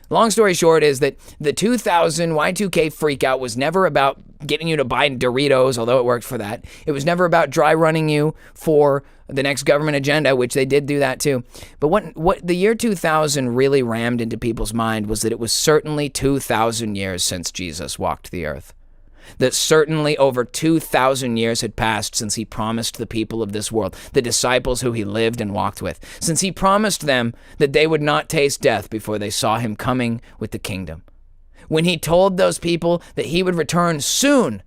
Long story short is that the 2000 Y2K freakout was never about getting you to buy Doritos, although it worked for that. It was never about dry running you for the next government agenda, which they did do that too. But what the year 2000 really rammed into people's mind was that it was certainly 2,000 years since Jesus walked the earth. That certainly over 2,000 years had passed since he promised the people of this world, the disciples who he lived and walked with, since he promised them that they would not taste death before they saw him coming with the kingdom. When he told those people that he would return soon,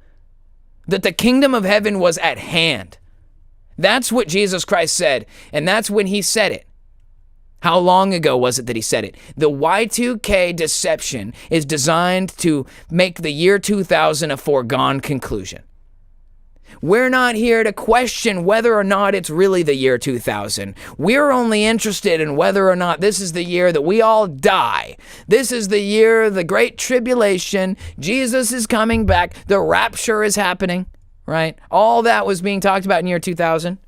that the kingdom of heaven was at hand. That's what Jesus Christ said, and that's when he said it. How long ago was it that he said it? The Y2K deception is designed to make the year 2000 a foregone conclusion. We're not here to question whether or not it's really the year 2000. We're only interested in whether or not this is the year that we all die. This is the year of the Great Tribulation. Jesus is coming back. The rapture is happening, right? All that was being talked about in year 2000.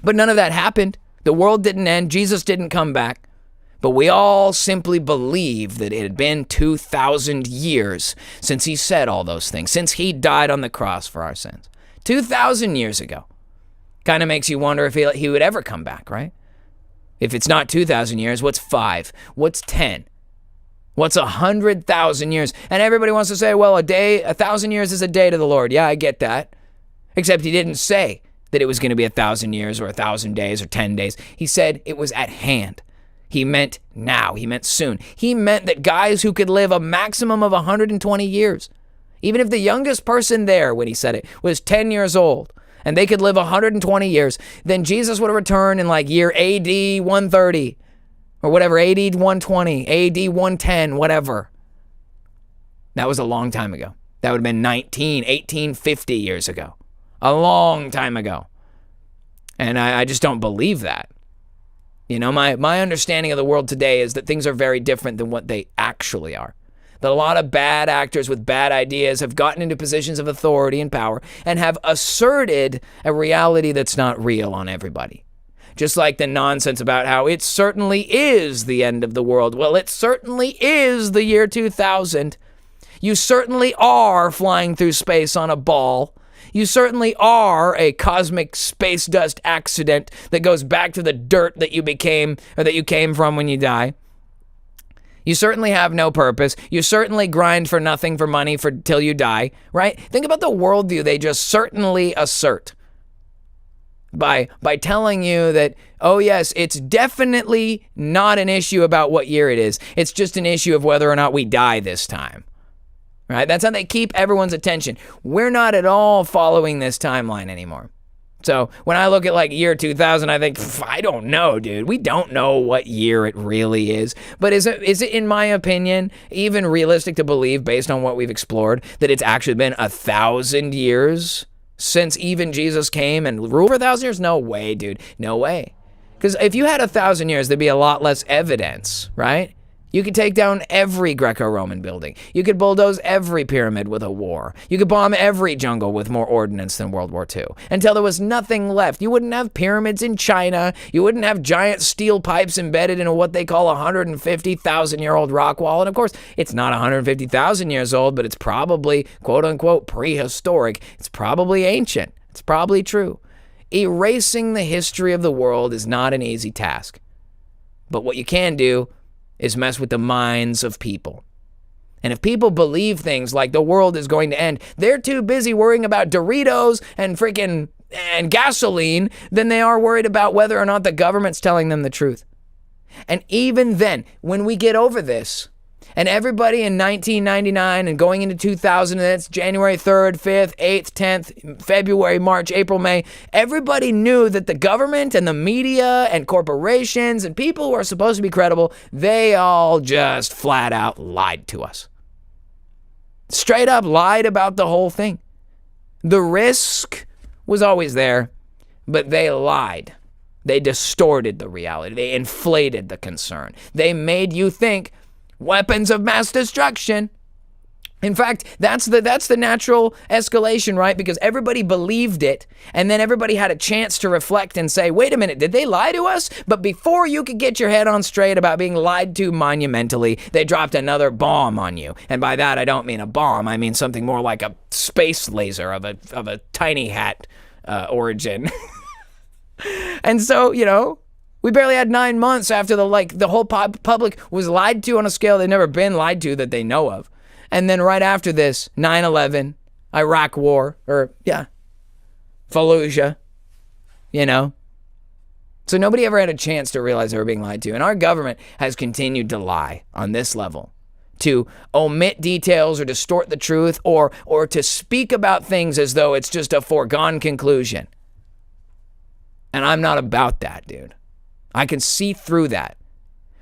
But none of that happened. The world didn't end. Jesus didn't come back. But we all simply believe that it had been 2,000 years since he said all those things, since he died on the cross for our sins. 2,000 years ago. Kind of makes you wonder if he would ever come back, right? If it's not 2,000 years, what's 5? What's 10? What's 100,000 years? And everybody wants to say, well, 1,000 years is a day to the Lord. Yeah, I get that. Except he didn't say that it was going to be 1,000 years or 1,000 days or 10 days. He said it was at hand. He meant now. He meant soon. He meant that guys who could live a maximum of 120 years, even if the youngest person there when he said it was 10 years old and they could live 120 years, then Jesus would have returned in like year AD 130 or whatever, AD 120, AD 110, whatever. That was a long time ago. That would have been 1850 years ago. A long time ago. And I just don't believe that. You know, my understanding of the world today is that things are very different than what they actually are. That a lot of bad actors with bad ideas have gotten into positions of authority and power and have asserted a reality that's not real on everybody. Just like the nonsense about how it certainly is the end of the world. Well, it certainly is the year 2000. You certainly are flying through space on a ball. You certainly are a cosmic space dust accident that goes back to the dirt that you became or that you came from when you die. You certainly have no purpose. You certainly grind for nothing for money till you die, right? Think about the worldview they just certainly assert by telling you that, oh yes, it's definitely not an issue about what year it is. It's just an issue of whether or not we die this time, right? That's how they keep everyone's attention. We're not at all following this timeline anymore. So when I look at like year 2000, I think, I don't know, dude. We don't know what year it really is. But is it, in my opinion, even realistic to believe, based on what we've explored, that it's actually been 1,000 years since even Jesus came and ruled for 1,000 years? No way, dude. No way. Because if you had 1,000 years, there'd be a lot less evidence, right? You could take down every Greco-Roman building. You could bulldoze every pyramid with a war. You could bomb every jungle with more ordnance than World War II until there was nothing left. You wouldn't have pyramids in China. You wouldn't have giant steel pipes embedded in what they call a 150,000-year-old rock wall. And of course, it's not 150,000 years old, but it's probably, quote-unquote, prehistoric. It's probably ancient. It's probably true. Erasing the history of the world is not an easy task. But what you can do is mess with the minds of people. And if people believe things like the world is going to end, they're too busy worrying about Doritos and gasoline than they are worried about whether or not the government's telling them the truth. And even then, when we get over this, and everybody in 1999 and going into 2000, and that's January 3rd, 5th, 8th, 10th, February, March, April, May, everybody knew that the government and the media and corporations and people who are supposed to be credible, they all just flat out lied to us. Straight up lied about the whole thing. The risk was always there, but they lied. They distorted the reality. They inflated the concern. They made you think weapons of mass destruction. In fact, that's the natural escalation, right? Because everybody believed it, and then everybody had a chance to reflect and say, wait a minute, did they lie to us? But before you could get your head on straight about being lied to monumentally, they dropped another bomb on you. And by that, I don't mean a bomb. I mean something more like a space laser of a tiny hat origin. And so, we barely had 9 months after the whole public was lied to on a scale they've never been lied to that they know of. And then right after this, 9/11, Iraq War, Fallujah, So nobody ever had a chance to realize they were being lied to. And our government has continued to lie on this level, to omit details or distort the truth or to speak about things as though it's just a foregone conclusion. And I'm not about that, dude. I can see through that.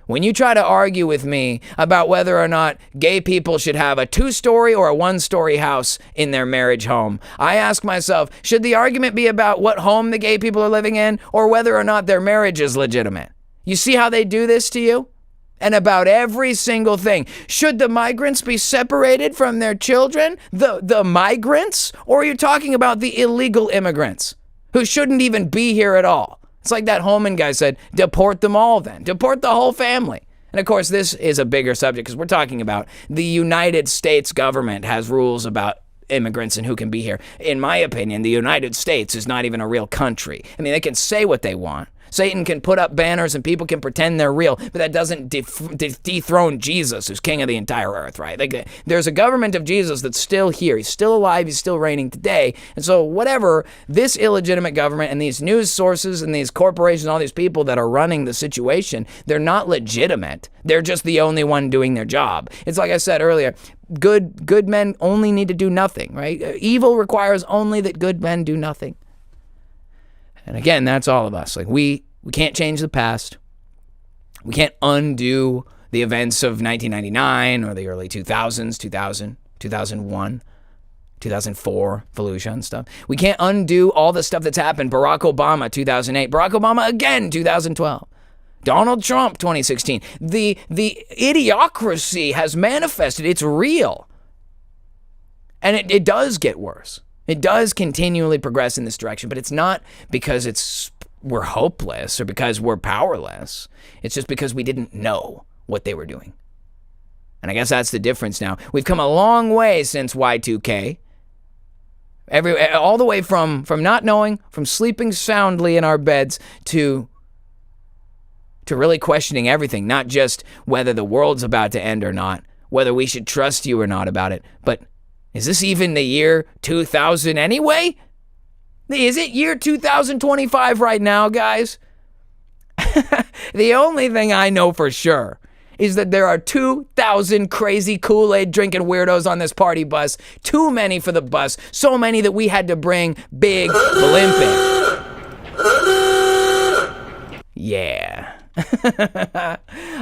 When you try to argue with me about whether or not gay people should have a 2-story or a 1-story house in their marriage home, I ask myself, should the argument be about what home the gay people are living in or whether or not their marriage is legitimate? You see how they do this to you? And about every single thing. Should the migrants be separated from their children? The migrants? Or are you talking about the illegal immigrants who shouldn't even be here at all? It's like that Holman guy said, deport them all then. Deport the whole family. And of course, this is a bigger subject because we're talking about the United States government has rules about immigrants and who can be here. In my opinion, the United States is not even a real country. I mean, they can say what they want. Satan can put up banners and people can pretend they're real, but that doesn't dethrone Jesus, who's king of the entire earth, right? Like, there's a government of Jesus that's still here. He's still alive. He's still reigning today. And so whatever this illegitimate government and these news sources and these corporations, all these people that are running the situation, they're not legitimate. They're just the only one doing their job. It's like I said earlier, good men only need to do nothing, right? Evil requires only that good men do nothing. And again, that's all of us. Like we can't change the past. We can't undo the events of 1999 or the early 2000s, 2000, 2001, 2004, Fallujah and stuff. We can't undo all the stuff that's happened. Barack Obama, 2008. Barack Obama again, 2012. Donald Trump, 2016. The idiocracy has manifested. It's real. And it does get worse. It does continually progress in this direction, but it's not because it's we're hopeless or because we're powerless. It's just because we didn't know what they were doing. And I guess that's the difference now. We've come a long way since Y2K. All the way from not knowing, from sleeping soundly in our beds to really questioning everything, not just whether the world's about to end or not, whether we should trust you or not about it, but is this even the year 2000 anyway? Is it year 2025 right now, guys? The only thing I know for sure is that there are 2,000 crazy Kool-Aid drinking weirdos on this party bus. Too many for the bus. So many that we had to bring Big BLIMPIN. Yeah.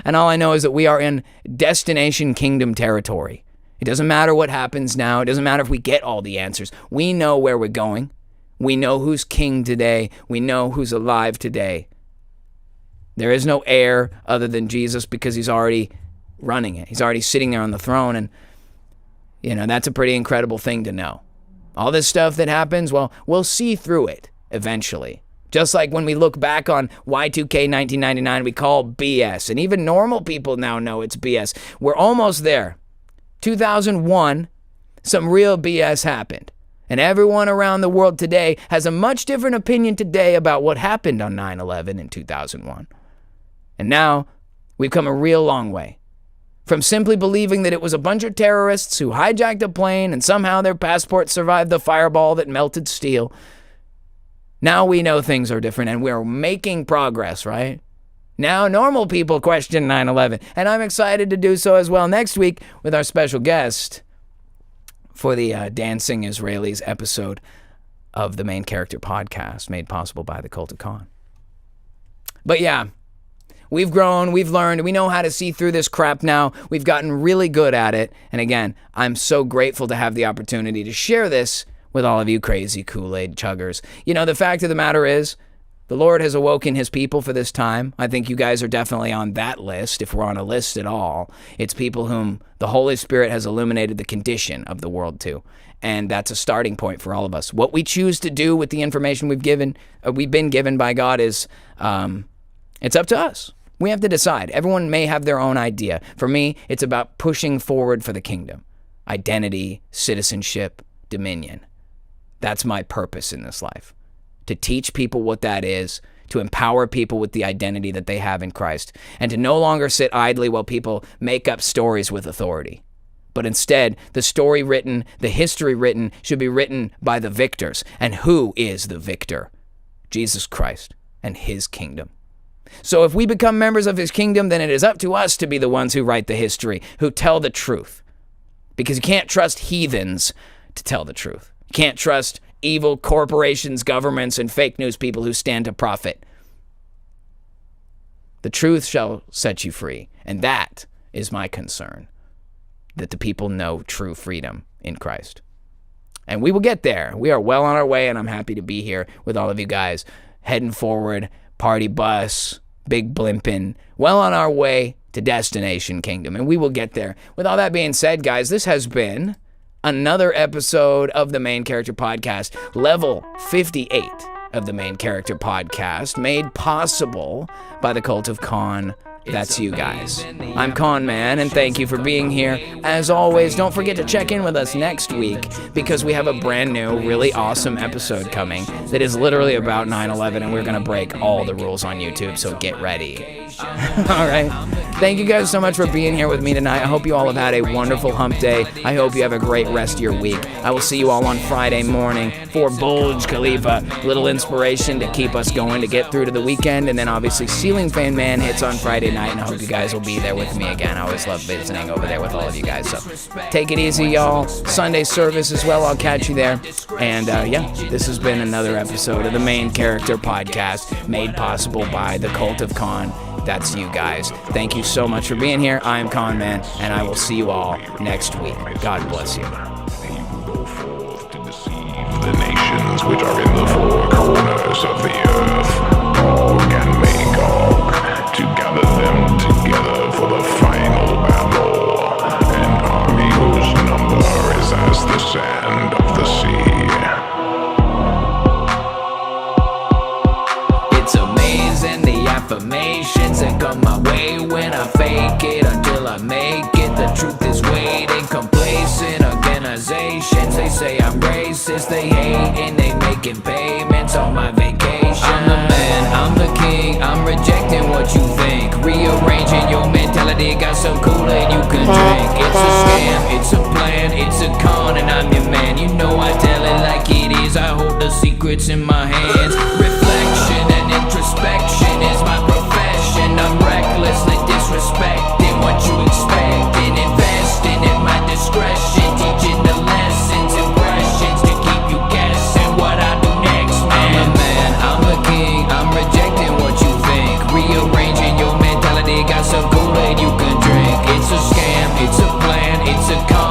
And all I know is that we are in Destination Kingdom territory. It doesn't matter what happens now. It doesn't matter if we get all the answers. We know where we're going. We know who's king today. We know who's alive today. There is no heir other than Jesus because he's already running it. He's already sitting there on the throne. And, that's a pretty incredible thing to know. All this stuff that happens, well, we'll see through it eventually. Just like when we look back on Y2K 1999, we call BS. And even normal people now know it's BS. We're almost there. 2001, some real BS happened. And everyone around the world today has a much different opinion today about what happened on 9/11 in 2001. And now, we've come a real long way. From simply believing that it was a bunch of terrorists who hijacked a plane and somehow their passport survived the fireball that melted steel. Now we know things are different and we're making progress, right? Now normal people question 9/11. And I'm excited to do so as well next week with our special guest for the Dancing Israelis episode of the Main Character podcast made possible by the Cult of Khan. But yeah, we've grown, we've learned, we know how to see through this crap now. We've gotten really good at it. And again, I'm so grateful to have the opportunity to share this with all of you crazy Kool-Aid chuggers. The fact of the matter is, the Lord has awoken his people for this time. I think you guys are definitely on that list, if we're on a list at all. It's people whom the Holy Spirit has illuminated the condition of the world to. And that's a starting point for all of us. What we choose to do with the information we've been given by God is, it's up to us. We have to decide. Everyone may have their own idea. For me, it's about pushing forward for the kingdom. Identity, citizenship, dominion. That's my purpose in this life. To teach people what that is, to empower people with the identity that they have in Christ, and to no longer sit idly while people make up stories with authority. But instead, the story written, the history written, should be written by the victors. And who is the victor? Jesus Christ and his kingdom. So if we become members of his kingdom, then it is up to us to be the ones who write the history, who tell the truth. Because you can't trust heathens to tell the truth. You can't trust evil corporations, governments, and fake news people who stand to profit. The truth shall set you free. And that is my concern, that the people know true freedom in Christ. And we will get there. We are well on our way, and I'm happy to be here with all of you guys, heading forward, party bus, Big BLIMPIN, well on our way to Destination Kingdom, and we will get there. With all that being said, guys, this has been another episode of the Main Character Podcast, level 58 of the Main Character Podcast, made possible by the Cult of Khan. That's you guys. I'm Con Man, and thank you for being here. As always, don't forget to check in with us next week, because we have a brand new, really awesome episode coming that is literally about 9/11, and we're going to break all the rules on YouTube, so get ready. All right. Thank you guys so much for being here with me tonight. I hope you all have had a wonderful hump day. I hope you have a great rest of your week. I will see you all on Friday morning for Burj Khalifa. Little inspiration to keep us going to get through to the weekend, and then obviously Ceiling Fan Man hits on Friday night, and I hope you guys will be there with me again. I always love visiting over there with all of you guys, so take it easy, y'all. Sunday service as well, I'll catch you there. And yeah, this has been another episode of the Main Character Podcast, made possible by the Cult of Khan. That's you guys. Thank you so much for being here. I am Con Man, and I will see you all next week. God bless you. He will go forth to deceive the nations which are in the four corners of the earth, Gog and Magog, to gather them together for the final battle, an army whose number is as the sand of the sea. It's a truth is waiting. Complacent organizations, they say I'm racist. They hate and they making payments on my vacation. I'm the man, I'm the king, I'm rejecting what you think. Rearranging your mentality, got some Kool-Aid you can drink. It's a scam, it's a plan, it's a con, and I'm your man. You know I tell it like it is, I hold the secrets in my hands. Reflection and introspection is my profession. I'm recklessly disrespecting what you expect and investing at my discretion. Teaching the lessons, impressions to keep you guessing what I do next, man. I'm the man, I'm the king, I'm rejecting what you think. Rearranging your mentality, got some Kool-Aid you can drink. It's a scam, it's a plan, it's a con.